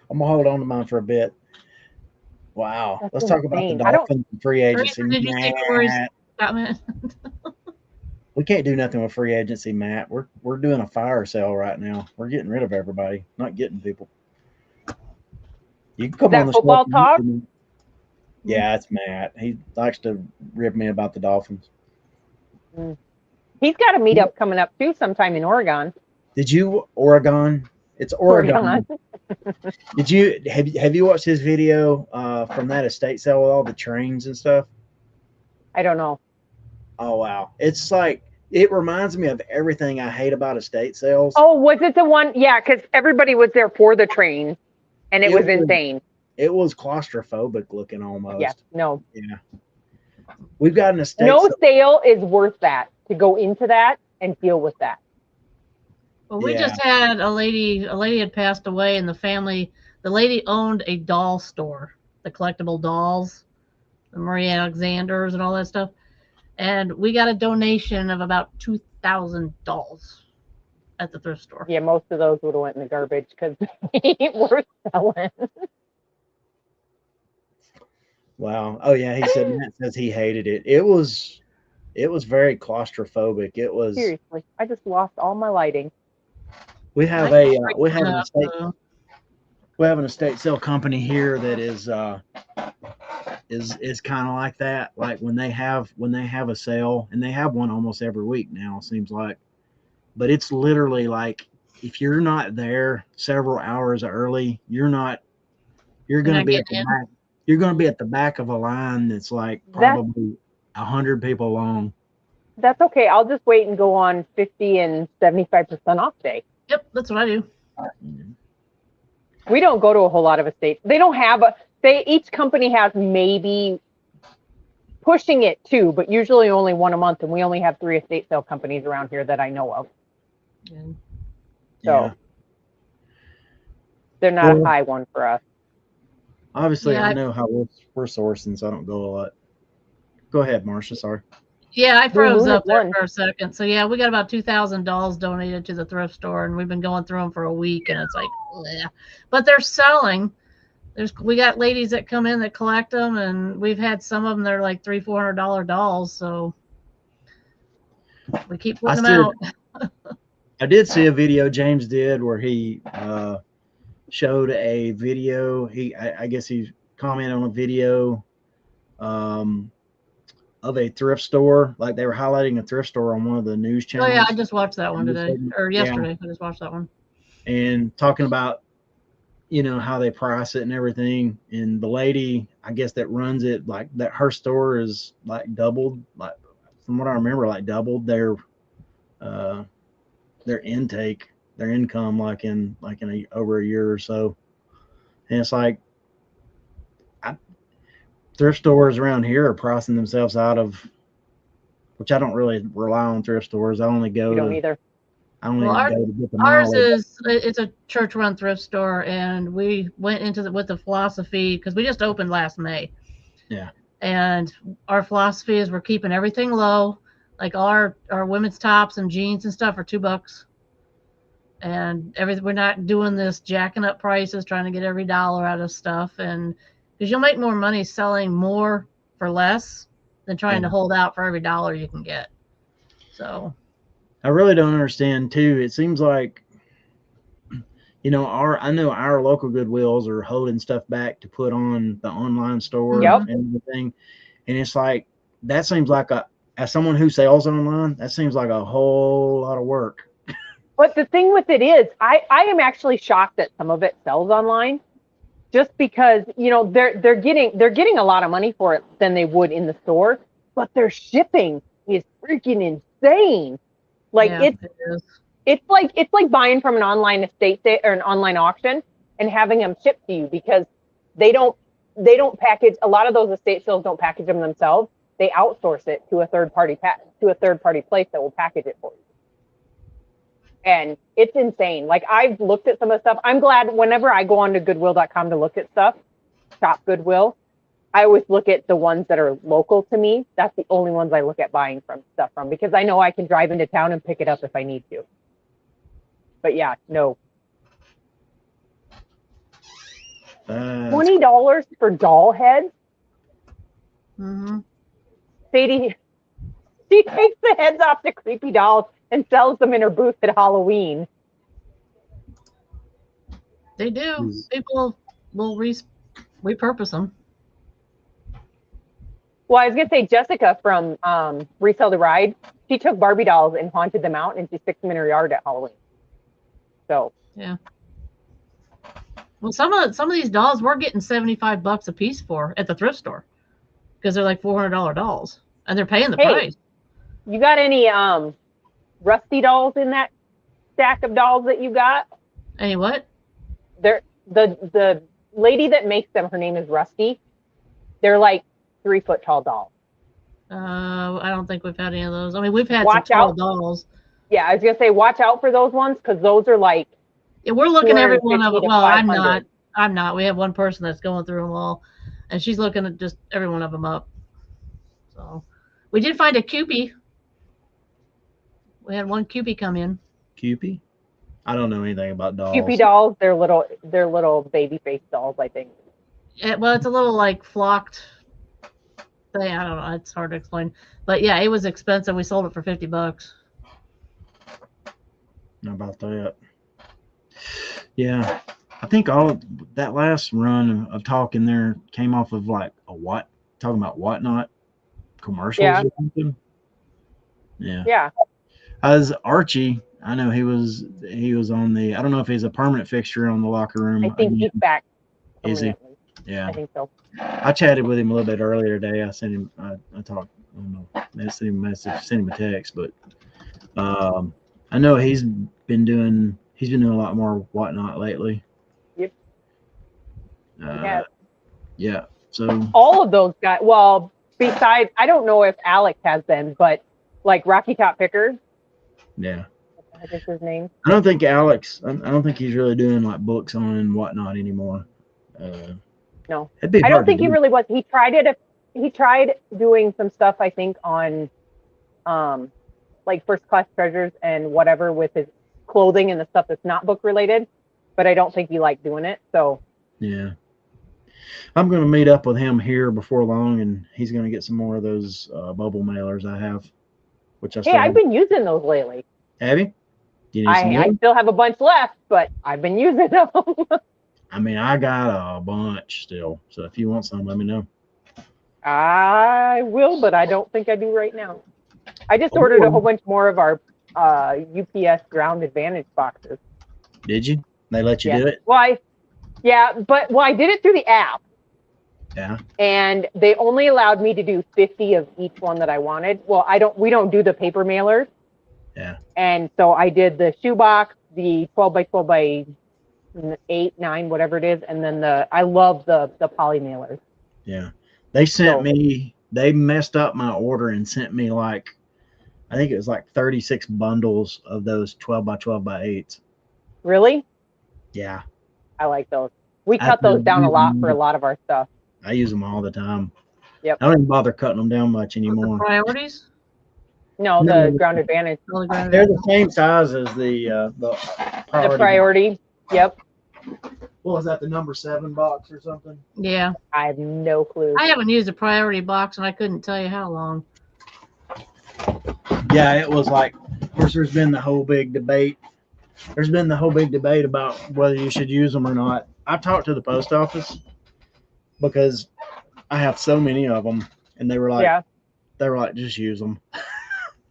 I'm gonna hold on to mine for a bit. Wow. Let's talk about the Dolphins and free agency. Did you see Corey's comment? We can't do nothing with free agency, Matt. We're doing a fire sale right now. We're getting rid of everybody, not getting people. You can come on the football talk? Yeah, it's Matt. He likes to rib me about the Dolphins. He's got a meetup coming up too sometime in Oregon. Did you Oregon? It's Oregon. Did you have you watched his video from that estate sale with all the trains and stuff? I don't know. Oh wow. It's like, it reminds me of everything I hate about estate sales. Oh, was it the one? Yeah, because everybody was there for the train and it was insane. It was claustrophobic looking almost. Yeah, no. Yeah. We've got an estate sale is worth that, to go into that and deal with that. Well, we just had a lady had passed away, and the lady owned a doll store, the collectible dolls, the Marie Alexanders and all that stuff. And we got a donation of about 2,000 dolls at the thrift store. Yeah, most of those would have went in the garbage because they weren't selling. Wow. Oh yeah, he said Matt says he hated it. It was very claustrophobic. It was. Seriously, I just lost all my lighting. We have I a freaked out, so. we have an estate sale company here that is kind of like that. Like when they have a sale, and they have one almost every week now, it seems like. But it's literally like if you're not there several hours early, you're going to not be at getting the in. back. You're going to be at the back of a line that's like That's probably 100 people long. that's okay. I'll just wait and go on 50 and 75% off day. Yep, that's what I do. We don't go to a whole lot of estates. They don't have each company has maybe pushing it 2, but usually only 1 a month, and we only have 3 estate sale companies around here that I know of. Yeah. So they're not a high one for us. Obviously, Yeah, I know how we're sourcing, so I don't go a lot. Go ahead, Marcia. Sorry. Yeah, I froze up there one. for a second. So yeah, we got about $2,000 donated to the thrift store, and we've been going through them for a week, and it's like, bleh. But they're selling. We got ladies that come in that collect them, and we've had some of them that are like $300-$400 dolls. So we keep putting them out. I did see a video James did where he showed a video. I guess he commented on a video of a thrift store. Like they were highlighting a thrift store on one of the news Oh channels. yeah, I just watched that one today or yesterday. I just watched that one. And talking about how they price it and everything. And the lady, I guess that runs it, like that her store is like doubled, like from what I remember, like doubled their intake, their income, like in over a year or so. And it's like thrift stores around here are pricing themselves out of, which I don't really rely on thrift stores. I only go. You don't either. I only go to get the ours mileage. it's a church-run thrift store, and we went into with the philosophy because we just opened last May. Yeah. And our philosophy is we're keeping everything low, like our women's tops and jeans and stuff are $2, and everything. We're not doing this jacking up prices, trying to get every dollar out of stuff, and because you'll make more money selling more for less than trying to hold out for every dollar you can get. So I really don't understand too. It seems like, I know our local Goodwills are holding stuff back to put on the online store and everything. And it's like, that seems like as someone who sells online, that seems like a whole lot of work. But the thing with it is, I am actually shocked that some of it sells online, just because they're getting a lot of money for it than they would in the store, but their shipping is freaking insane. Like it's like buying from an online estate sale or an online auction and having them shipped to you, because they don't package. A lot of those estate sales don't package them themselves. They outsource it to a third party place that will package it for you. And it's insane. Like, I've looked at some of the stuff. I'm glad whenever I go on to Goodwill.com to look at stuff, shop Goodwill, I always look at the ones that are local to me. That's the only ones I look at buying stuff from, because I know I can drive into town and pick it up if I need to. But yeah, no. $20 for doll heads? Mm-hmm. Sadie, she takes the heads off the creepy dolls and sells them in her booth at Halloween. They do. People will repurpose them. Well, I was going to say, Jessica from Resell the Ride, she took Barbie dolls and haunted them out, and she sticks them in her yard at Halloween. So. Yeah. Well, some of these dolls we're getting $75 a piece for at the thrift store, because they're like $400 dolls, and they're paying the price. You got any Rusty dolls in that stack of dolls that you got? Any what? They're the lady that makes them, her name is Rusty. They're like 3-foot tall dolls. I don't think we've had any of those. I mean, we've had some tall dolls. Yeah, I was gonna say, watch out for those ones, because those are like. Yeah, we're looking at every one of them. Well, I'm not. We have one person that's going through them all, and she's looking at just every one of them up. So, we did find a Cupid. We had one Cupid come in. Cupid? I don't know anything about dolls. Cupid dolls, they're little baby face dolls, I think. Yeah, well, it's a little like flocked thing. I don't know. It's hard to explain. But yeah, it was expensive. We sold it for $50. How about that? Yeah. I think all of that last run of talking there came off of like talking about whatnot commercials or something. Yeah. Yeah. As Archie, I know he was on the, I don't know if he's a permanent fixture on the locker room. I think he's back. Is he? permanently. Yeah. I think so. I chatted with him a little bit earlier today. I sent him, I talked, I don't know, I sent him a message, sent him a text, but I know he's been doing a lot more whatnot lately. Yep. Yeah. So all of those guys, well, besides, I don't know if Alex has been, but like Rocky Top Pickers. Yeah. I think his name. I don't think Alex, I don't think he's really doing like books on and whatnot anymore. No, I don't think he really was. He tried it. He tried doing some stuff, I think, on like First Class Treasures and whatever with his clothing and the stuff that's not book related, but I don't think he liked doing it. So yeah, I'm going to meet up with him here before long, and he's going to get some more of those bubble mailers I have, which I've been using those lately. Have you? I still have a bunch left, but I've been using them. I mean, I got a bunch still, so if you want some, let me know. I will, but I don't think I do right now. I just ordered a whole bunch more of our UPS Ground Advantage boxes. Did you? They let you do it? Well, I did it through the app. Yeah. And they only allowed me to do 50 of each one that I wanted. Well, we don't do the paper mailers. Yeah. And so I did the shoebox, the 12 by 12 by 8, 9, whatever it is, and then I love the poly mailers. Yeah. They messed up my order and sent me like, I think it was like 36 bundles of those 12 by 12 by 8s. Really? Yeah. I like those. We cut those down a lot for a lot of our stuff. I use them all the time. Yep. I don't even bother cutting them down much anymore. The priorities? No, the Ground Advantage. They're the same size as the priority. The priority. Yep. What was that, the number 7 box or something? Yeah. I have no clue. I haven't used a priority box, and I couldn't tell you how long. Yeah, it was like, of course, there's been the whole big debate. There's been the whole big debate about whether you should use them or not. I talked to the post office because I have so many of them, and they were like, just use them.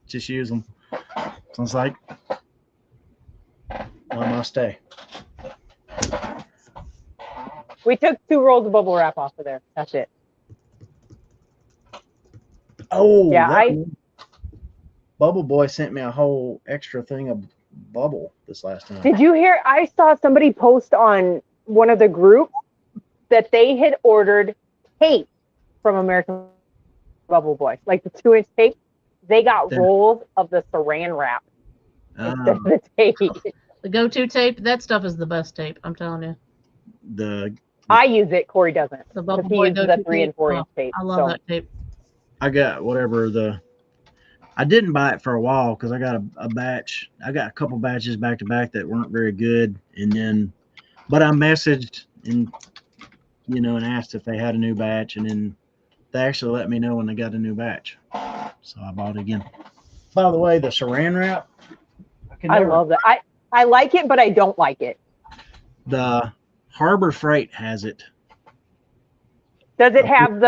Just use them. So I was like, why must stay? We took 2 rolls of bubble wrap off of there. That's it. Oh, yeah. Bubble Boy sent me a whole extra thing of bubble this last time. Did you hear? I saw somebody post on one of the groups that they had ordered tape from American Bubble Boy, like the 2-inch tape. They got rolls of the saran wrap instead of the tape. The go-to tape, that stuff is the best tape, I'm telling you. I use it. Corey doesn't. The Bubble Boy uses the 3 and 4 inch tape. I love that tape. I got I didn't buy it for a while because I got a batch. I got a couple batches back to back that weren't very good, but I messaged and asked if they had a new batch, and then they actually let me know when they got a new batch. So I bought it again. By the way, the saran wrap. I love that. I like it, but I don't like it. The Harbor Freight has it. Does it have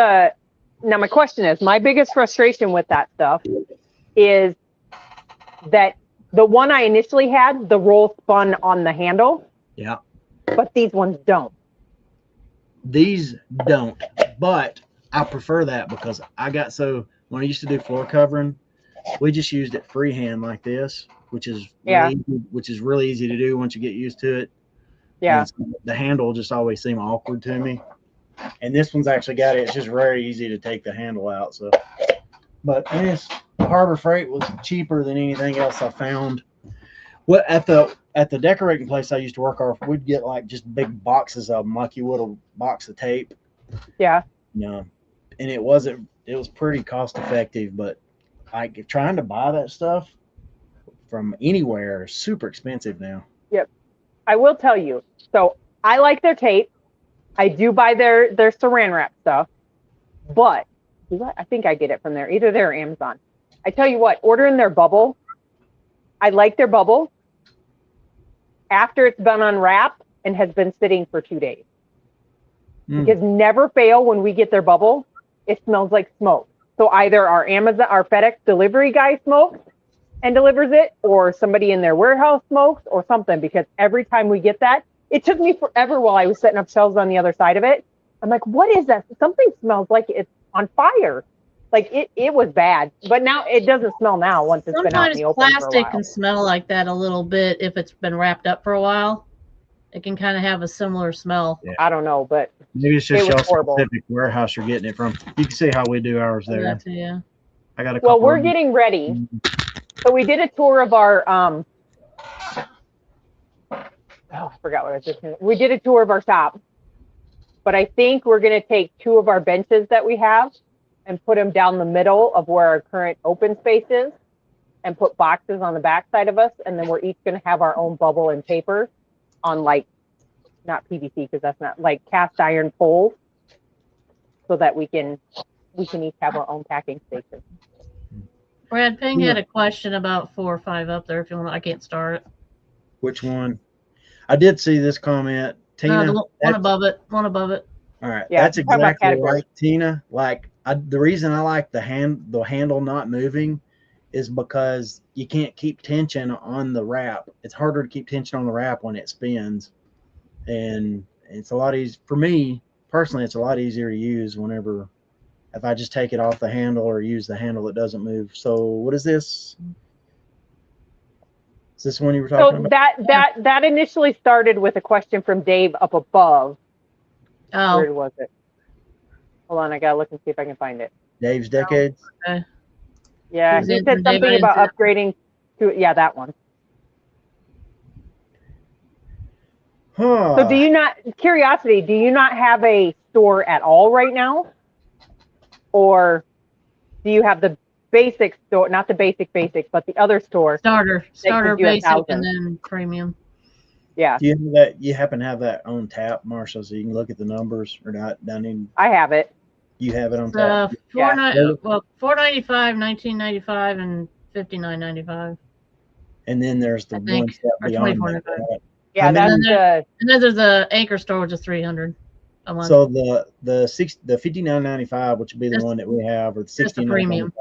now my question is, my biggest frustration with that stuff is that the one I initially had, the roll spun on the handle. Yeah. But these ones don't. These don't, but I prefer that because when I used to do floor covering, we just used it freehand like this, which is really easy to do once you get used to it. Yeah. The handle just always seemed awkward to me. And this one's actually got it. It's just very easy to take the handle out. So, but the Harbor Freight was cheaper than anything else I found. Well, at the decorating place I used to work off, we'd get like just big boxes of them, like you would a box of tape. Yeah. No, and it was pretty cost effective, but like trying to buy that stuff from anywhere is super expensive now. Yep. I will tell you. So I like their tape. I do buy their saran wrap stuff, but I think I get it from there. Either there or Amazon. I tell you what, ordering their bubble. I like their bubble after it's been unwrapped and has been sitting for 2 days. Because never fail when we get their bubble, it smells like smoke. So either our FedEx delivery guy smokes and delivers it, or somebody in their warehouse smokes or something, because every time we get that, it took me forever while I was setting up shelves on the other side of it. I'm like, what is that? Something smells like it's on fire. Like it was bad, but now it doesn't smell now once it's been out in the open for a while. Sometimes plastic can smell like that a little bit if it's been wrapped up for a while. It can kind of have a similar smell. Yeah. I don't know, but maybe it's just your specific warehouse you're getting it from. You can see how we do ours there. Yeah. I got a couple. Well, we're getting ready. So we did a tour of our I forgot what I was just saying. We did a tour of our shop. But I think we're going to take 2 of our benches that we have and put them down the middle of where our current open space is and put boxes on the back side of us. And then we're each going to have our own bubble and paper on not PVC, because that's not cast iron poles, so that we can each have our own packing station. Brad Ping had a question about 4 or 5 up there. If you want, I can't start it. Which one? I did see this comment. Tina, one above it. All right, yeah, that's exactly right, Tina. The reason I like the handle not moving is because you can't keep tension on the wrap. It's harder to keep tension on the wrap when it spins, and it's a lot easier for me personally. It's a lot easier to use if I just take it off the handle or use the handle that doesn't move. So what is this? Is this one you were talking about? That initially started with a question from Dave up above. Oh. Where was it? Hold on, I gotta look and see if I can find it. Dave's Decades? Okay. Yeah, he said something about upgrading to, that one. Huh. So do you not have a store at all right now? Or do you have the basic store, not the basic, but the other store? Starter basic and then premium. Yeah. Do you happen to have that on tap, Marsha, so you can look at the numbers or not? I have it. You have it on tap? $4.95, $19.95, and $59.95. And then there's the one step beyond that. Yeah, and then there's the Anchor store, which is $300 a month. So the $59.95, which would be the one that we have, or the $69 premium.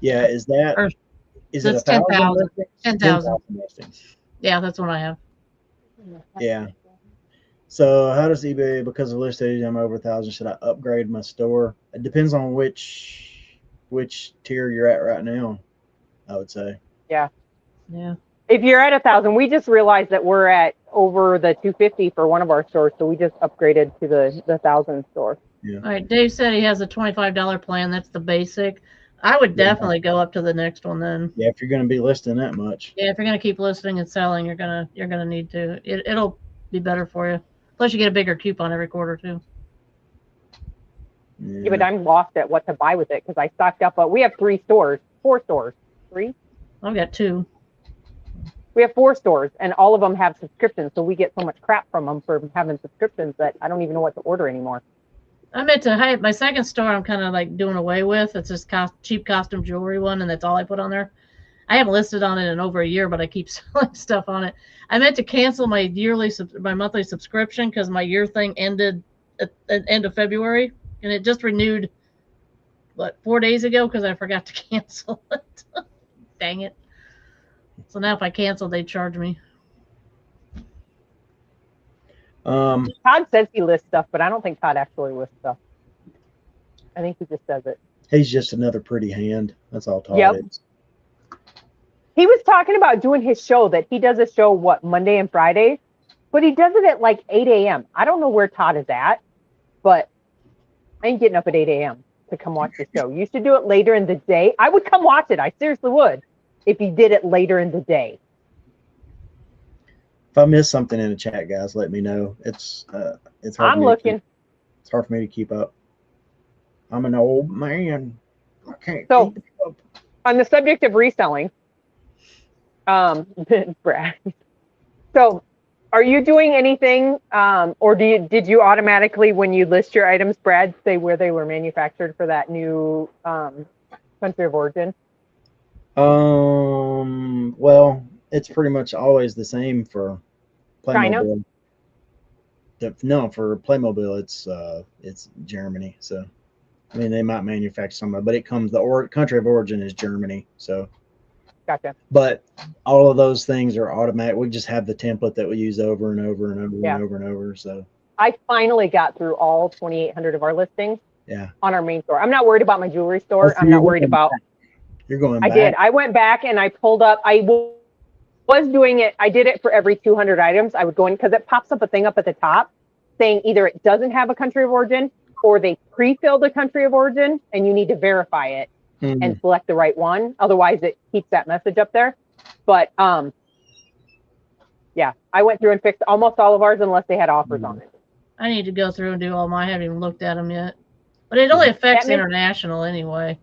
Yeah, is it 10,000? 10,000 listings. Yeah, that's what I have. Yeah. So how does eBay, because of list age, I'm over 1,000, should I upgrade my store? It depends on which tier you're at right now, I would say. Yeah. If you're at 1,000, we just realized that we're at over the 250 for one of our stores, so we just upgraded to the 1,000 store. Yeah. All right, Dave said he has a $25 plan. That's the basic. I would definitely go up to the next one then. Yeah, if you're going to be listing that much. Yeah, if you're going to keep listing and selling, you're gonna need to. It'll be better for you. Plus, you get a bigger coupon every quarter too. Yeah, but I'm lost at what to buy with it because I stocked up. We have 4 stores. 3? I've got 2. We have 4 stores, and all of them have subscriptions. So we get so much crap from them for having subscriptions that I don't even know what to order anymore. I meant to hide my second store. I'm kind of doing away with. It's this cheap costume jewelry one, and that's all I put on there. I haven't listed on it in over a year, but I keep selling stuff on it. I meant to cancel my monthly subscription because my year thing ended at the end of February, and it just renewed 4 days ago because I forgot to cancel it. Dang it. So now if I cancel, they charge me. Todd says he lists stuff, but I don't think Todd actually lists stuff. I think he just does it. He's just another pretty hand. That's all Todd is. He was talking about doing his show, that he does a show, Monday and Friday, but he does it at 8 a.m. I don't know where Todd is at, but I ain't getting up at 8 a.m. to come watch the show. You used to do it later in the day. I would come watch it. I seriously would if he did it later in the day. If I miss something in the chat, guys, let me know. It's hard. I'm looking. It's hard for me to keep up. I'm an old man. I can't keep up. On the subject of reselling, Brad. So Are you doing anything, or did you automatically, when you list your items, Brad, say where they were manufactured for that new country of origin? Well, it's pretty much always the same for China? Playmobil. No, for Playmobil, it's Germany. So, I mean, they might manufacture some, but it comes country of origin is Germany. So, Gotcha. but all of those things are automatic. We just have the template that we use over and over and over and over and over. So, I finally got through all 2,800 of our listings. Yeah. On our main store. I'm not worried about my jewelry store. I'm not worried about. You're going back. I did. I went back and I pulled up. Was doing it. I did it for every 200 items. I would go in because it pops up a thing up at the top saying either it doesn't have a country of origin or they pre-filled a country of origin and you need to verify it and select the right one. Otherwise, it keeps that message up there. But yeah, I went through and fixed almost all of ours unless they had offers on it. I need to go through and do all mine. I haven't even looked at them yet. But it only affects international anyway.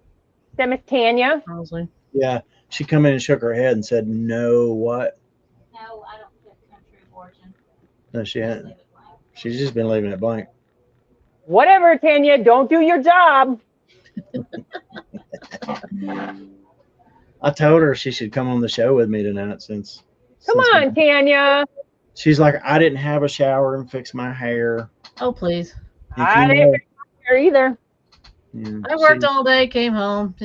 That Miss Tanya? Honestly. Yeah. She come in and shook her head and said, "No, what?" No, I don't put country of origin. No, she hadn't. She's just been leaving it blank. Whatever, Tanya. Don't do your job. I told her she should come on the show with me tonight since. Come on, Tanya. She's like, I didn't have a shower and fix my hair. Oh, please. I didn't fix my hair either. Yeah, I worked all day, came home,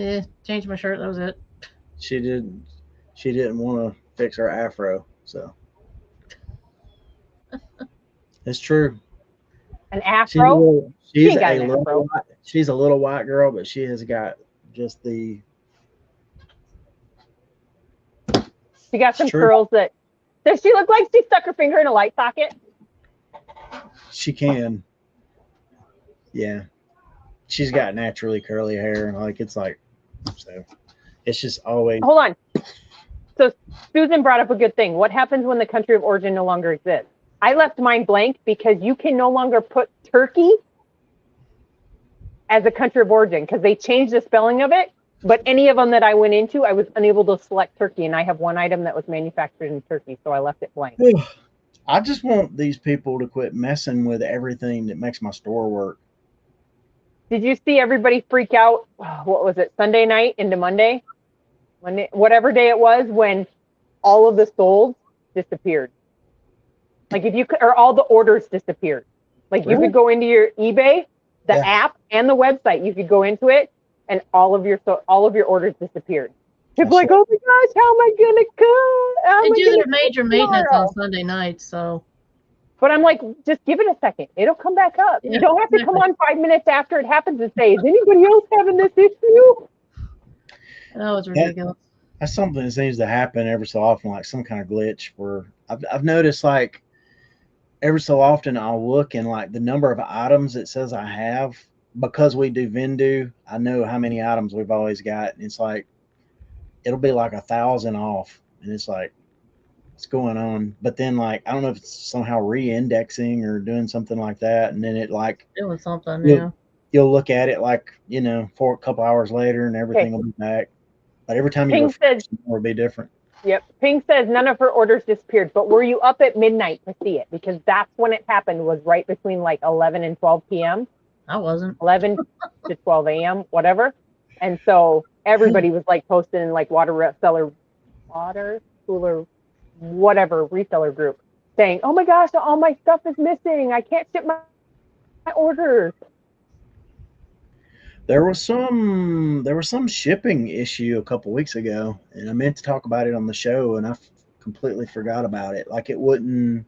changed my shirt. That was it. She didn't want to fix her afro, so it's true. An afro? She's a little white girl, but she has got just the. She got some curls that. Does she look like she stuck her finger in a light socket? She can. Yeah. She's got naturally curly hair, and so it's just always. Hold on. So Susan brought up a good thing. What happens when the country of origin no longer exists? I left mine blank because you can no longer put turkey as a country of origin because they changed the spelling of it. But any of them that I went into, I was unable to select turkey, and I have one item that was manufactured in Turkey, so I left it blank. I just want these people to quit messing with everything that makes my store work. Did you see everybody freak out? What was it, Sunday night into Monday? Whatever day it was, when all of the solds disappeared. Like or all the orders disappeared. Like you could go into your eBay, the app, and the website. You could go into it, and all of your orders disappeared. People like, oh my gosh, how am I gonna come? They do their major maintenance on Sunday nights, so. But I'm like, just give it a second. It'll come back up. Yeah, you don't have to come on 5 minutes after it happens and say, is anybody else having this issue? Oh, it's ridiculous. That's something that seems to happen every so often, like some kind of glitch where I've noticed, like, every so often I'll look and like the number of items it says I have, because we do Vendu, I know how many items we've always got. And it's like, it'll be like 1,000 off. And it's like, what's going on? But then, like, I don't know if it's somehow re-indexing or doing something like that. And then it like doing something, you'll look at it like, for a couple hours later and everything will be back. But every time you go, it'll be different. Yep. Ping says none of her orders disappeared, but were you up at midnight to see it? Because that's when it happened, was right between like 11 and 12 p.m. I wasn't. 11 to 12 a.m., whatever. And so everybody was like posting in like water cooler, whatever reseller group saying, oh my gosh, all my stuff is missing. I can't ship my orders. There was some shipping issue a couple weeks ago, and I meant to talk about it on the show, and I completely forgot about it. Like, it wouldn't.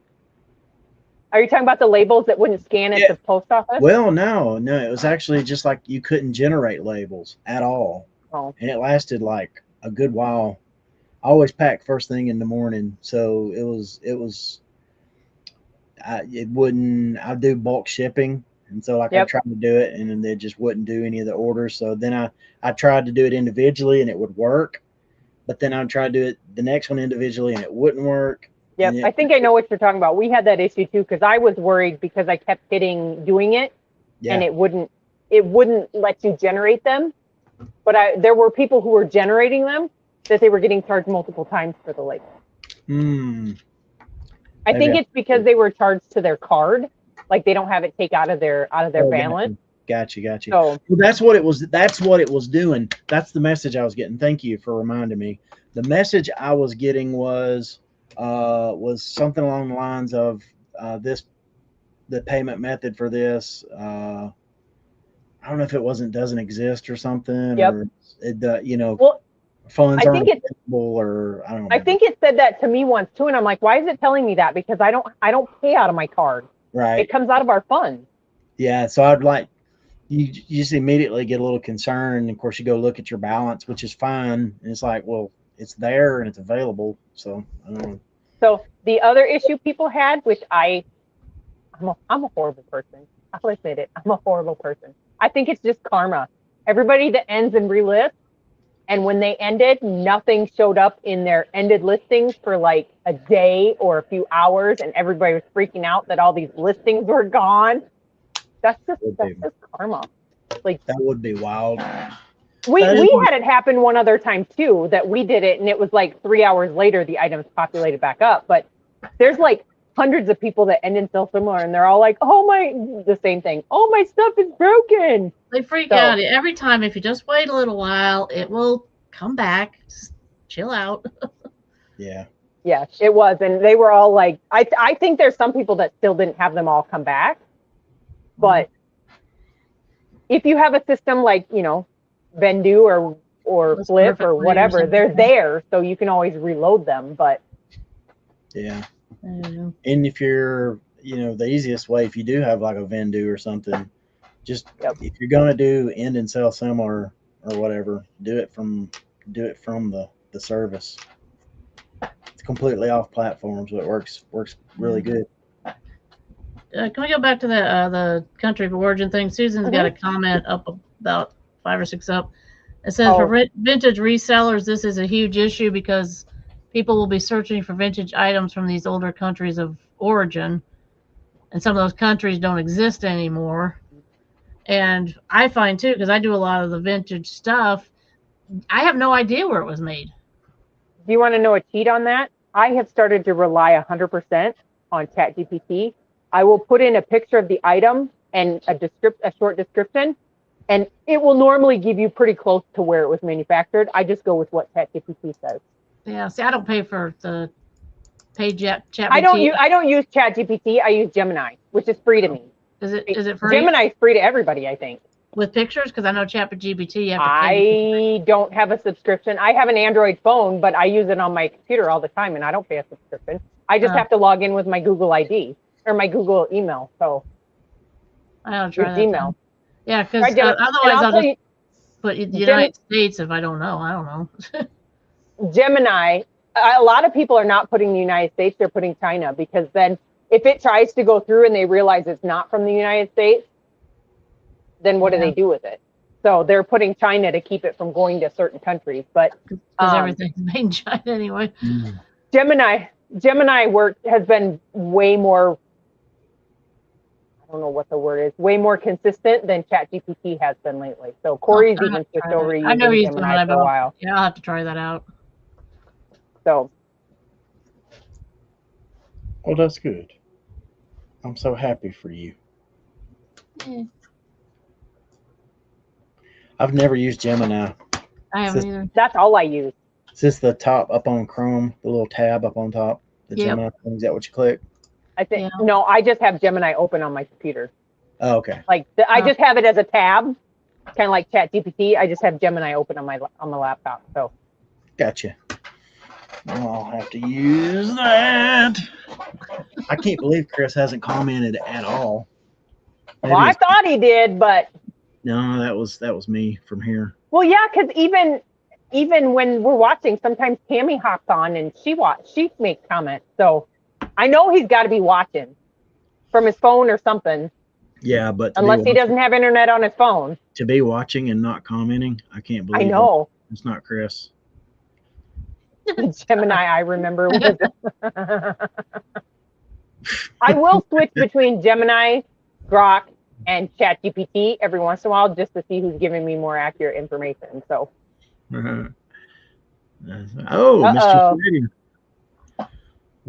Are you talking about the labels that wouldn't scan at the post office? Well, no, it was actually just like you couldn't generate labels at all. Oh. And it lasted like a good while. I always pack first thing in the morning, so it wouldn't. I do bulk shipping. And so I tried to do it, and then they just wouldn't do any of the orders. So then I tried to do it individually, and it would work. But then I tried to do it the next one individually, and it wouldn't work. Yep, I think I know what you're talking about. We had that issue too, because I was worried because I kept hitting doing it, and it wouldn't let you generate them. But there were people who were generating them that they were getting charged multiple times for the label. I think it's because they were charged to their card. Like they don't have it take out of their balance. Gotcha. So well, that's what it was. That's what it was doing. That's the message I was getting. Thank you for reminding me. The message I was getting was something along the lines of the payment method for this. I don't know if it doesn't exist or something, Yep. or it, well, funds I aren't think available, or I don't know. I think it said that to me once too, and I'm like, why is it telling me that? Because I don't pay out of my card. Right. It comes out of our funds. Yeah. So I'd like you just immediately get a little concerned. And of course, you go look at your balance, which is fine. And it's like, well, it's there and it's available. So I don't know. So the other issue people had, which I'm a horrible person. I'll admit it. I'm a horrible person. I think it's just karma. Everybody that ends and relists, and when they ended, nothing showed up in their ended listings for like a day or a few hours, and everybody was freaking out that all these listings were gone. That's just karma. Like that would be wild. We had it happen one other time too, that we did it, and it was like 3 hours later the items populated back up. But there's like hundreds of people that end and sell similar, and they're all like, the same thing. Oh, my stuff is broken. They freak out every time. If you just wait a little while, it will come back. Just chill out. Yeah. Yes, it was. And they were all like, I think there's some people that still didn't have them all come back. But if you have a system like, Vendu or Flip or whatever, they're there. So you can always reload them. But yeah. And if you're, the easiest way, if you do have like a Vendu or something, just if you're going to do end and sell similar or whatever, do it from the service. It's completely off platform, so it works really good. Can we go back to the country of origin thing? Susan's got a comment up about 5 or 6 up. It says for vintage resellers, this is a huge issue because people will be searching for vintage items from these older countries of origin, and some of those countries don't exist anymore. And I find too, because I do a lot of the vintage stuff, I have no idea where it was made. Do you want to know a cheat on that? I have started to rely 100% on ChatGPT. I will put in a picture of the item and a short description, and it will normally give you pretty close to where it was manufactured. I just go with what ChatGPT says. Yeah, see, I don't pay for the paid ChatGPT. I don't use ChatGPT. I use Gemini, which is free to me. Is it free? Gemini is free to everybody, I think. With pictures? Because I know ChatGPT, you have to pay. I don't have a subscription. I have an Android phone, but I use it on my computer all the time, and I don't pay a subscription. I just have to log in with my Google ID or my Google email. So I'll try that. Email. Yeah, because otherwise I'll just put the United States if I don't know. I don't know. Gemini, a lot of people are not putting the United States, they're putting China, because then if it tries to go through and they realize it's not from the United States, then what do they do with it? So they're putting China to keep it from going to certain countries. But because everything's made in China anyway. Gemini work has been way more, I don't know what the word is, way more consistent than ChatGPT has been lately. So Corey's even switched over to using Gemini for a while. Yeah, I'll have to try that out. So. Well, that's good. I'm so happy for you. Yeah. I've never used Gemini. I haven't either. That's all I use. Is this the top up on Chrome, the little tab up on top? The Gemini thing, is that what you click? I think no, I just have Gemini open on my computer. Oh, okay. Like I just have it as a tab, kind of like ChatGPT. I just have Gemini open on my laptop. So. Gotcha. Well, I'll have to use that. I can't believe Chris hasn't commented at all. Maybe I thought he did, but no, that was me from here. Well, yeah, because even when we're watching, sometimes Tammy hops on and she makes comments. So I know he's got to be watching from his phone or something. Yeah, but unless he doesn't have internet on his phone. To be watching and not commenting, I can't believe. I know. It's not Chris. Gemini, I remember. I will switch between Gemini, Grok, and ChatGPT every once in a while just to see who's giving me more accurate information. So. Oh, Mr. Freddie.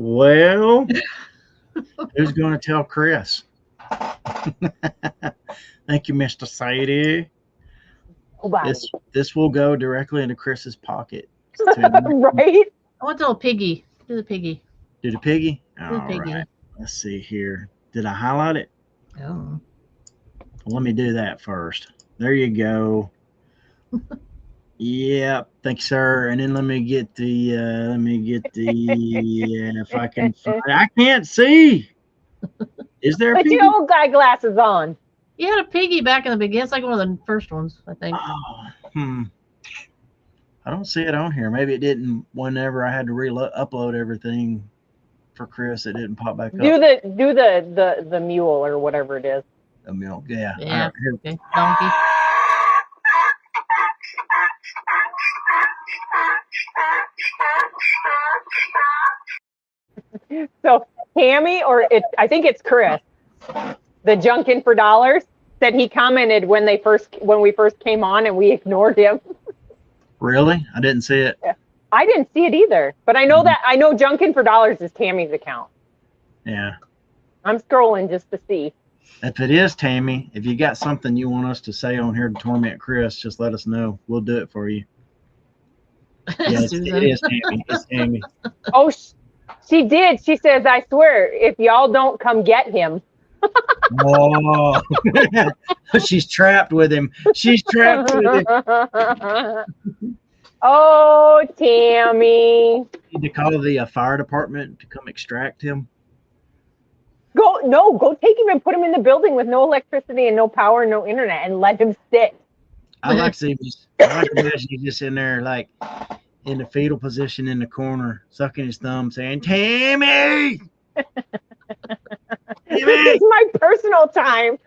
Well, who's going to tell Chris? Thank you, Mr. Sadie. Nobody. This will go directly into Chris's pocket. Right? I want the little piggy. Do the piggy. Do the piggy? Do All the piggy. right. Let's see here. Did I highlight it? Oh. Let me do that first. There you go. Yep. Thank you, sir. And then let me get the if I can find, I can't see. Is there a Put piggy? your old guy glasses on. You had a piggy back in the beginning. It's like one of the first ones, I think. Oh, I don't see it on here. Maybe it didn't whenever I had to upload everything for Chris. It didn't pop back up. Do the mule or whatever it is. A milk. Yeah. Yeah. All right, Okay. Donkey. So Tammy, I think it's Chris, the Junkin for Dollars, said he commented when we first came on and we ignored him. really? I didn't see it. I didn't see it either, but I know I know Junkin for Dollars is Tammy's account. Yeah. I'm scrolling just to see. If it is Tammy, if you got something you want us to say on here to torment Chris, just let us know. We'll do it for you. Yes, it is Tammy. It's Tammy. Oh, she did. She says, I swear, if y'all don't come get him. Oh, she's trapped with him. She's trapped with him. Oh, Tammy. Need to call the fire department to come extract him. Go take him and put him in the building with no electricity and no power, no internet, and let him sit. I like to imagine he's just in there, like in the fetal position in the corner, sucking his thumb, saying, "Tammy, This is my personal time."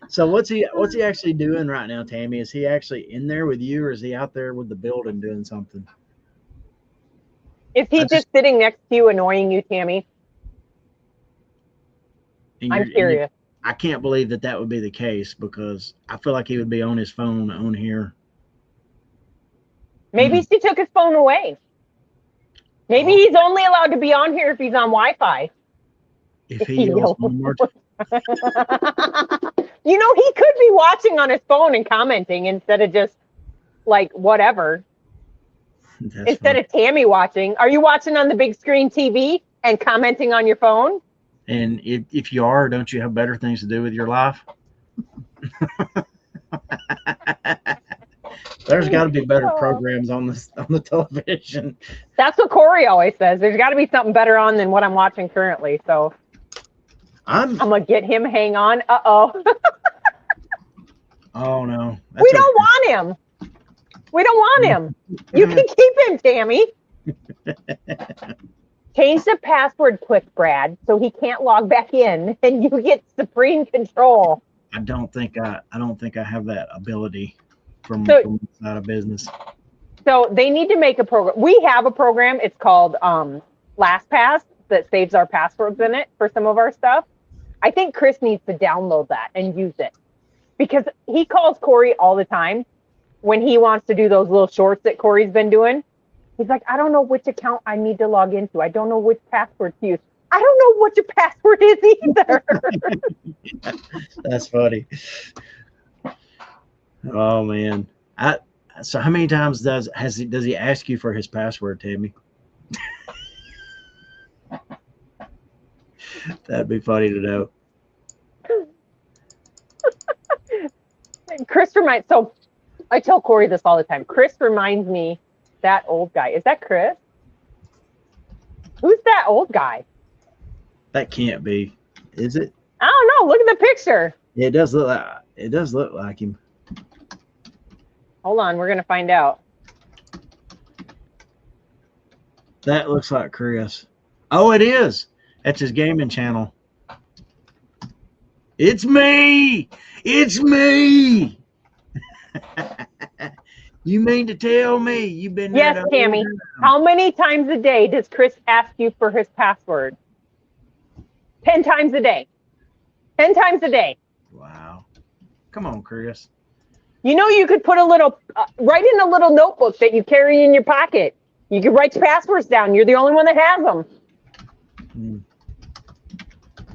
So what's he actually doing right now, Tammy? Is he actually in there with you, or is he out there with the building doing something? Is he just sitting next to you, annoying you, Tammy? I'm curious. I can't believe that would be the case, because I feel like he would be on his phone on here. Maybe she took his phone away. Maybe he's only allowed to be on here if he's on Wi-Fi. If he yells one more time. You know, he could be watching on his phone and commenting instead of just like whatever. Instead of Tammy watching. Are you watching on the big screen TV and commenting on your phone? And if you are, don't you have better things to do with your life? There's got to be better programs on the television. That's what Corey always says. There's got to be something better on than what I'm watching currently. So I'm gonna get him. Hang on. Uh-oh. Oh no. We don't want him. We don't want him. You can keep him, Tammy. Change the password quick, Brad, so he can't log back in, and you get supreme control. I don't think I have that ability from inside of business. So they need to make a program. We have a program. It's called LastPass that saves our passwords in it for some of our stuff. I think Chris needs to download that and use it, because he calls Corey all the time when he wants to do those little shorts that Corey's been doing. He's like, I don't know which account I need to log into. I don't know which password to use. I don't know what your password is either. That's funny. Oh man. So how many times does he ask you for his password, Tammy? That'd be funny to know. Chris reminds, so I tell Corey this all the time. Chris reminds me, that old guy. Is that Chris? Who's that old guy? That can't be. Is it? I don't know. Look at the picture. It does look like him. Hold on, we're gonna find out. That looks like Chris. Oh, it is. That's his gaming channel. It's me. It's me. You mean to tell me you've been there? Yes, Tammy. How many times a day does Chris ask you for his password? 10 times a day. 10 times a day. Wow. Come on, Chris. You know, you could put a little, write in a little notebook that you carry in your pocket. You can write your passwords down. You're the only one that has them.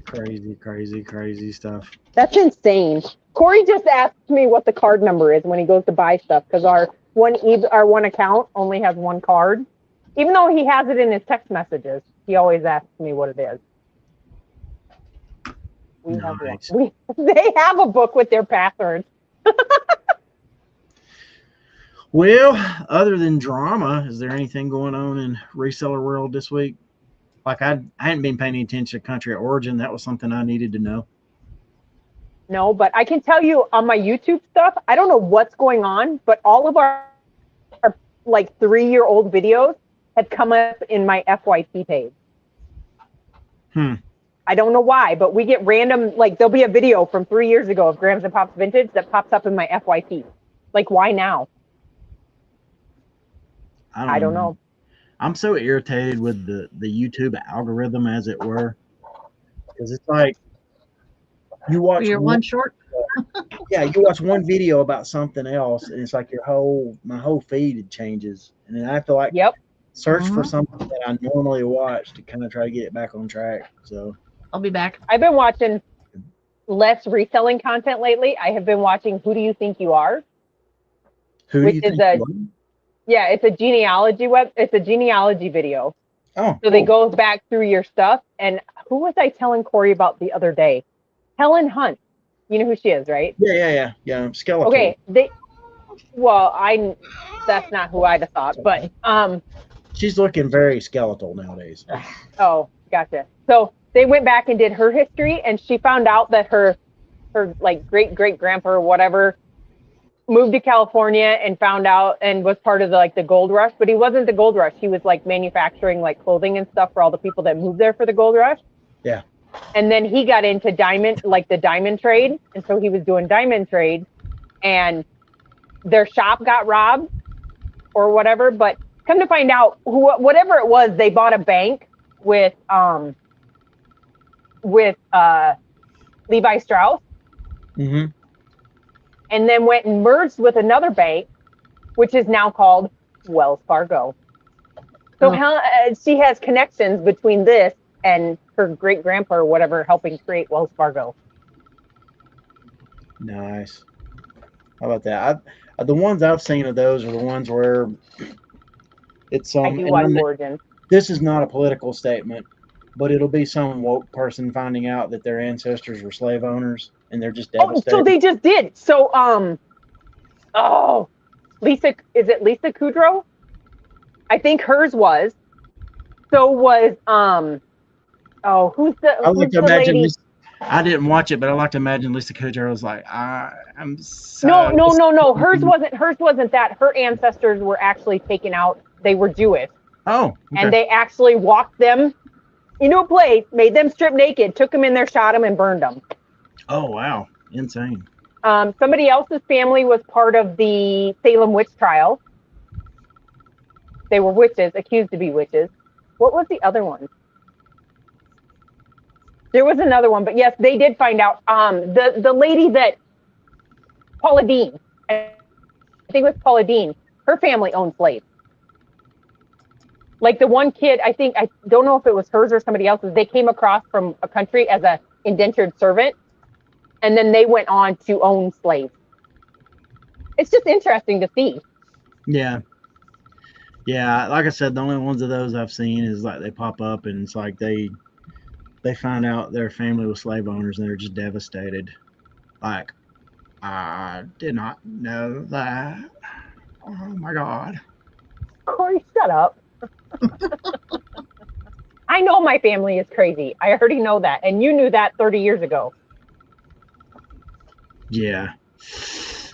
Crazy stuff. That's insane. Corey just asked me what the card number is when he goes to buy stuff because our one account only has one card. Even though he has it in his text messages, he always asks me what it is. Nice. They have a book with their passwords. Well, other than drama, is there anything going on in reseller world this week? Like I hadn't been paying attention to country of origin. That was something I needed to know. No, but I can tell you on my YouTube stuff, I don't know what's going on, but all of our like 3-year-old videos have come up in my FYP page. I don't know why, but we get random, like there'll be a video from 3 years ago of Grams and Pops Vintage that pops up in my FYP. Like, why now? I don't know. I'm so irritated with the YouTube algorithm, as it were, because it's like you watch one short. Yeah, you watch one video about something else, and it's like my whole feed changes, and then I have to like search for something that I normally watch to kind of try to get it back on track. So I'll be back. I've been watching less reselling content lately. I have been watching Who Do You Think You Are? Yeah, it's a genealogy it's a genealogy video. Oh, so they go back through your stuff. And who was I telling Corey about the other day? Helen Hunt. You know who she is, right? Yeah. Skeletal. Okay, that's not who I'd have thought, but she's looking very skeletal nowadays. Oh, gotcha. So they went back and did her history, and she found out that her like great grandpa or whatever moved to California and found out and was part of the gold rush, but he wasn't the gold rush. He was like manufacturing like clothing and stuff for all the people that moved there for the gold rush. Yeah. And then he got into the diamond trade. And so he was doing diamond trade, and their shop got robbed or whatever. But come to find out, whatever it was, they bought a bank with Levi Strauss. Mm-hmm. And then went and merged with another bank, which is now called Wells Fargo. So she has connections between this and her great grandpa or whatever helping create Wells Fargo. Nice. How about that? The ones I've seen of those are the ones where it's Origin. This is not a political statement, but it'll be some woke person finding out that their ancestors were slave owners, and they're just devastated. Oh, so they just did. So Lisa Kudrow? I think hers was. So was who's the lady? I didn't watch it, but I like to imagine Lisa Kudrow was like, I'm so No. Hers wasn't that. Her ancestors were actually taken out. They were Jewish. Oh. Okay. And they actually walked them into a place, made them strip naked, took them in there, shot them, and burned them. Oh, wow. Insane. Somebody else's family was part of the Salem witch trial. They were witches, accused to be witches. What was the other one? There was another one, but yes, they did find out. The lady that Paula Dean, I think it was Paula Dean, her family owned slaves. Like the one kid, I don't know if it was hers or somebody else's, they came across from a country as a indentured servant, and then they went on to own slaves. It's just interesting to see. Yeah. Yeah, like I said, the only ones of those I've seen is like they pop up and it's like they find out their family was slave owners and they're just devastated. Like, I did not know that. Oh my God. Corey, shut up. I know my family is crazy. I already know that. And you knew that 30 years ago. Yeah.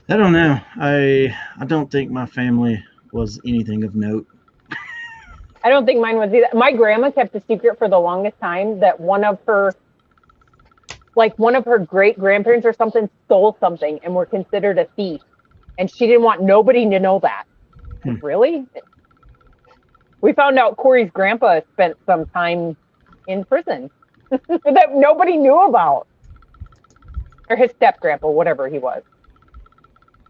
I don't know. I don't think my family was anything of note. I don't think mine was either. My grandma kept a secret for the longest time that one of her great grandparents or something stole something and were considered a thief. And she didn't want nobody to know that. Really? We found out Corey's grandpa spent some time in prison that nobody knew about. Or his step grandpa, whatever he was.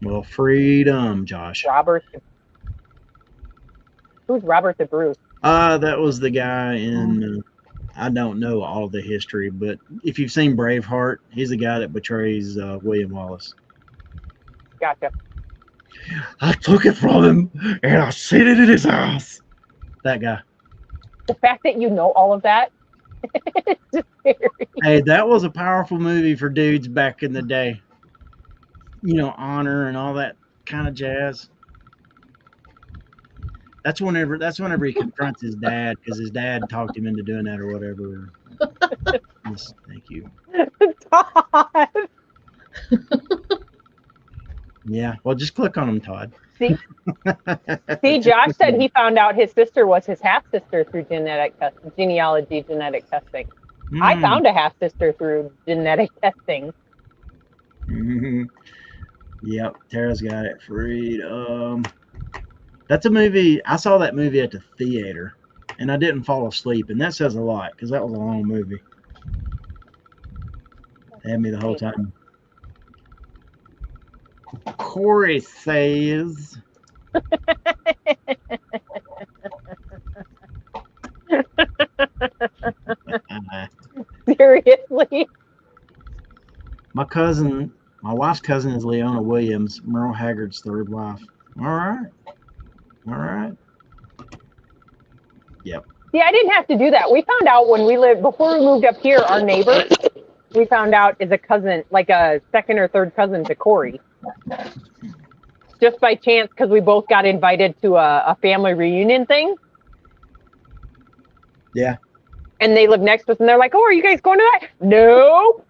Well, freedom, Josh. Robert. Who's Robert the Bruce? That was the guy in. I don't know all the history, but if you've seen Braveheart, he's the guy that betrays William Wallace. Gotcha. I took it from him and I set it in his house. That guy. The fact that you know all of that, it's just scary. Hey, that was a powerful movie for dudes back in the day. You know, honor and all that kind of jazz. That's whenever he confronts his dad because his dad talked him into doing that or whatever. Yes, thank you. Todd. Yeah, well, just click on him, Todd. See, Josh said he found out his sister was his half sister through genetic testing. I found a half sister through genetic testing. Yep, Tara's got it. Freedom. That's a movie. I saw that movie at the theater, and I didn't fall asleep, and that says a lot because that was a long movie. They had me the whole time. Corey says. Seriously? My wife's cousin is Leona Williams, Merle Haggard's third wife. All right. Yep. See, I didn't have to do that. We found out before we moved up here, our neighbor, we found out is a cousin, like a second or third cousin to Corey. Just by chance, because we both got invited to a family reunion thing. Yeah. And they live next to us, and they're like, "Oh, are you guys going to that?" No.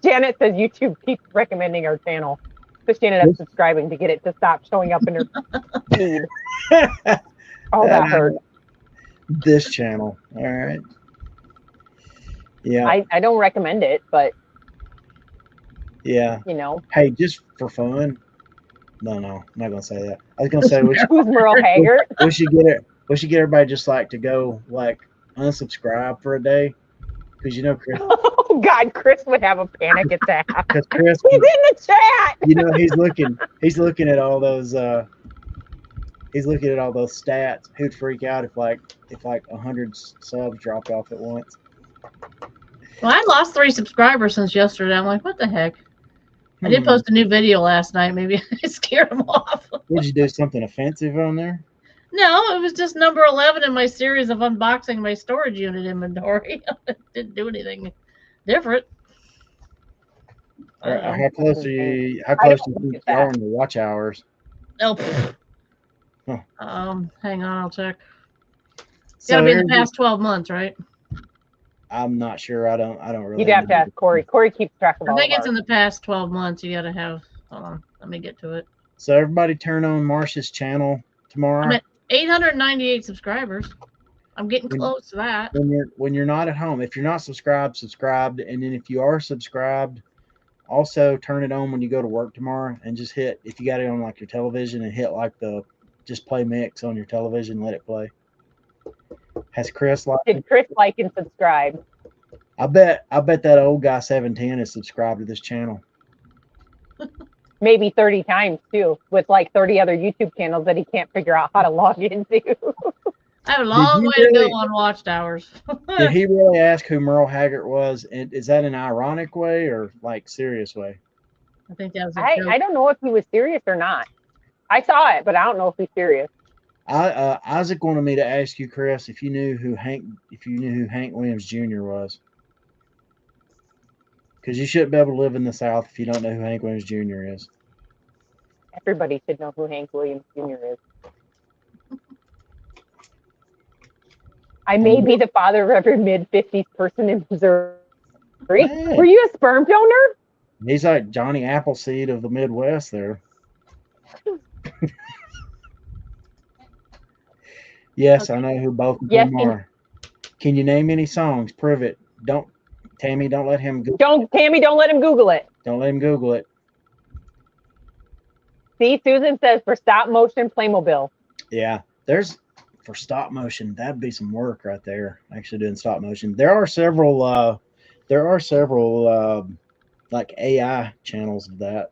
Janet says YouTube keeps recommending our channel. So she ended up subscribing to get it to stop showing up in her feed. Oh, that hurt. This channel. All right. Yeah. I don't recommend it, but yeah. You know. Hey, just for fun. No, I'm not gonna say that. I was gonna say who's Merle Haggard? We should get everybody just like to go like unsubscribe for a day. Because you know Chris. Oh God, Chris would have a panic attack. Because Chris, he's in the chat. You know, he's looking at all those. He's looking at all those stats. He'd freak out if 100 subs dropped off at once. Well, I lost 3 subscribers since yesterday. I'm like, what the heck? I did post a new video last night. Maybe I scared them off. Did you do something offensive on there? No, it was just number 11 in my series of unboxing my storage unit inventory. Didn't do anything different. How close are you? How close do you think you are on the watch hours? Oh, huh. Hang on, I'll check. So gotta be in the past 12 months, right? I'm not sure. I don't really. You'd have to ask Corey. Corey keeps track of all. I think it's in the past 12 months. You gotta have. Hold on, let me get to it. So everybody, turn on Marcia's channel tomorrow. I'm at 898 subscribers. I'm getting close to that. When you're not at home, if you're not subscribed, and then if you are subscribed, also turn it on when you go to work tomorrow, and just hit, if you got it on like your television, and hit like just play mix on your television, let it play. Has Chris liked? Did Chris like and subscribe? I bet that old guy 710 is subscribed to this channel. Maybe 30 times too, with like 30 other YouTube channels that he can't figure out how to log into. I have a long way to go on watch hours. Did he really ask who Merle Haggard was? And is that an ironic way or like serious way? I think that was. I don't know if he was serious or not. I saw it, but I don't know if he's serious. Isaac wanted me to ask you, Chris, if you knew who Hank Williams Jr. was. Because you shouldn't be able to live in the South if you don't know who Hank Williams Jr. is. Everybody should know who Hank Williams Jr. is. I may be the father of every mid-50s person in Missouri. Hey. Were you a sperm donor? He's like Johnny Appleseed of the Midwest there. Yes, okay. I know who both of them are. Can you name any songs? Prove it. Tammy, don't let him Tammy, don't let him Google it. Don't let him Google it. See, Susan says for stop motion Playmobil. Yeah, for stop motion, that'd be some work right there. Actually doing stop motion. There are several like AI channels of that,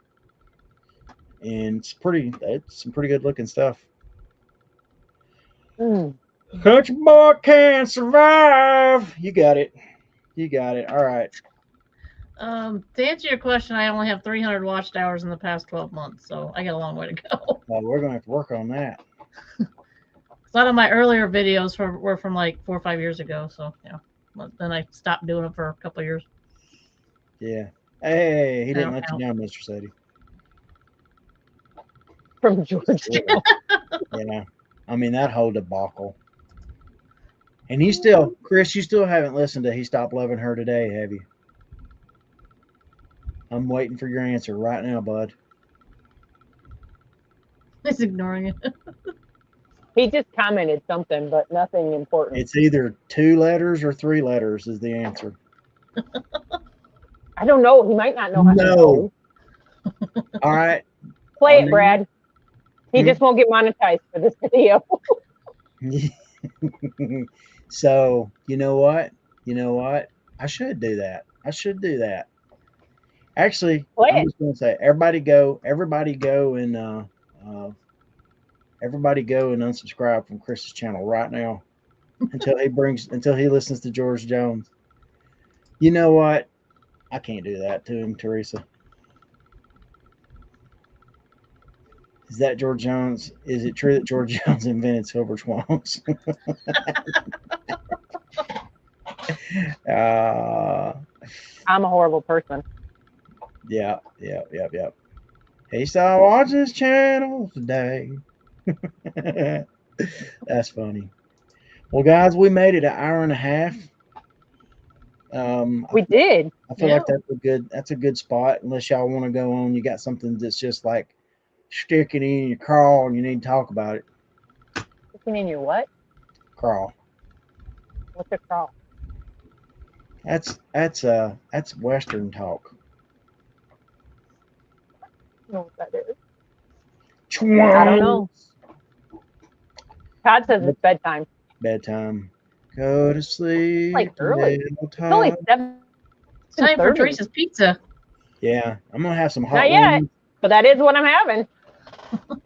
and it's some pretty good looking stuff. Country boy can survive. You got it. All right. To answer your question, I only have 300 watched hours in the past 12 months, so I got a long way to go. Well, we're gonna have to work on that. A lot of my earlier videos were from like 4 or 5 years ago, so yeah. But then I stopped doing it for a couple of years. Yeah. Hey, he didn't let you down, Mr. Sadie. From Georgia. Yeah. I mean, that whole debacle. And you still, Chris, you still haven't listened to He Stopped Loving Her Today, have you? I'm waiting for your answer right now, bud. He's ignoring it. He just commented something, but nothing important. It's either 2 letters or 3 letters is the answer. I don't know. He might not know how to know. All right. Play it, Brad. He just won't get monetized for this video. So, you know what? I should do that. Actually, I'm just going to say, everybody go and unsubscribe from Chris's channel right now until he listens to George Jones. You know what? I can't do that to him, Teresa. Is that George Jones? Is it true that George Jones invented silver swans? I'm a horrible person. Yeah. He started watching his channel today. That's funny. Well, guys, we made it an hour and a half. We did. I feel like that's a good spot. Unless y'all want to go on, you got something that's just like sticking in your crawl and you need to talk about it. Sticking in your what? Crawl. What's a crawl? That's Western talk. I don't know what that is. I don't know. Todd says it's bedtime. Bedtime. Go to sleep. Like early. It's only 7. It's time for Teresa's pizza. Yeah, I'm gonna have some hot Not yet, but that is what I'm having.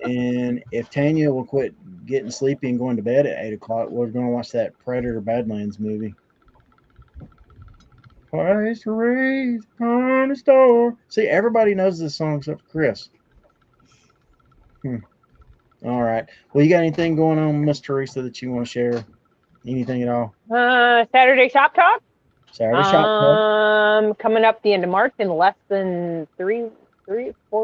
And if Tanya will quit getting sleepy and going to bed at 8 o'clock, we're gonna watch that Predator Badlands movie. Place to raise upon the store. See, everybody knows this song except for Chris. All right. Well, you got anything going on, Miss Teresa, that you want to share? Anything at all? Saturday shop talk. Saturday shop talk. Coming up the end of March in less than 4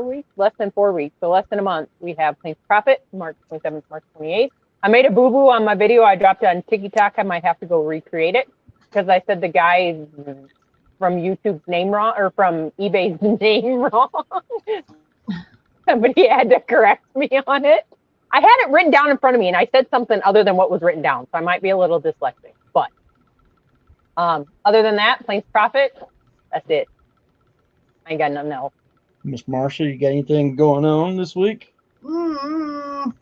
weeks. Less than 4 weeks, so less than a month. We have Plains Profit, March 27th, March 28th. I made a boo-boo on my video. I dropped it on TikTok. I might have to go recreate it because I said the guy from YouTube's name wrong, or from eBay's name wrong. Somebody had to correct me on it. I had it written down in front of me, and I said something other than what was written down, so I might be a little dyslexic. But other than that, Plains Profit, that's it. I ain't got nothing else. Miss Marcia, you got anything going on this week? Not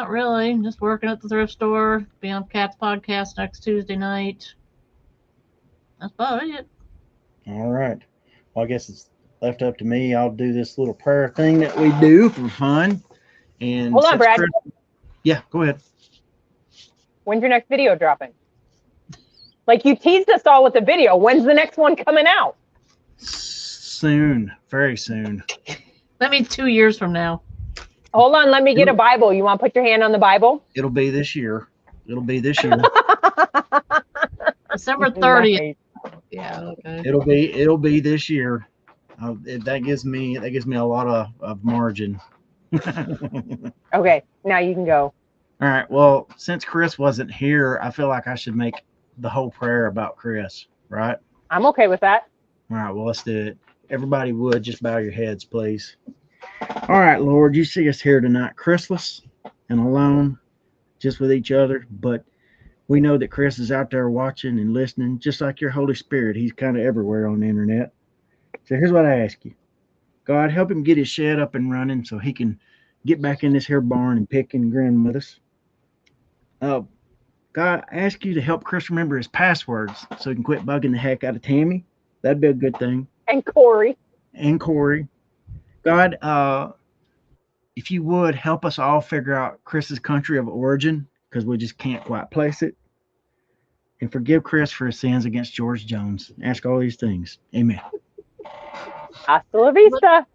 really. Just working at the thrift store. Be on Cat's podcast next Tuesday night. That's about it. All right. Well, I guess it's left up to me. I'll do this little prayer thing that we do for fun. And hold on, Brad. Yeah, go ahead. When's your next video dropping? Like, you teased us all with the video. When's the next one coming out? Soon. Very soon. That means 2 years from now. Hold on. Let me get a Bible. You want to put your hand on the Bible? It'll be this year. December 30th. Yeah. Okay. It'll be this year. That gives me a lot of margin. Okay, now you can go. All right. Well, since Chris wasn't here, I feel like I should make the whole prayer about Chris, right? I'm okay with that. All right. Well, let's do it. Everybody would just bow your heads, please. All right, Lord, you see us here tonight, Chrisless and alone, just with each other. But we know that Chris is out there watching and listening, just like your Holy Spirit. He's kind of everywhere on the internet. So here's what I ask you. God, help him get his shed up and running so he can get back in this here barn and pick and grin with us. God, I ask you to help Chris remember his passwords so he can quit bugging the heck out of Tammy. That'd be a good thing. And Corey. and Corey. God, if you would help us all figure out Chris's country of origin, because we just can't quite place it. And forgive Chris for his sins against George Jones. Ask all these things. Amen. Hasta la vista.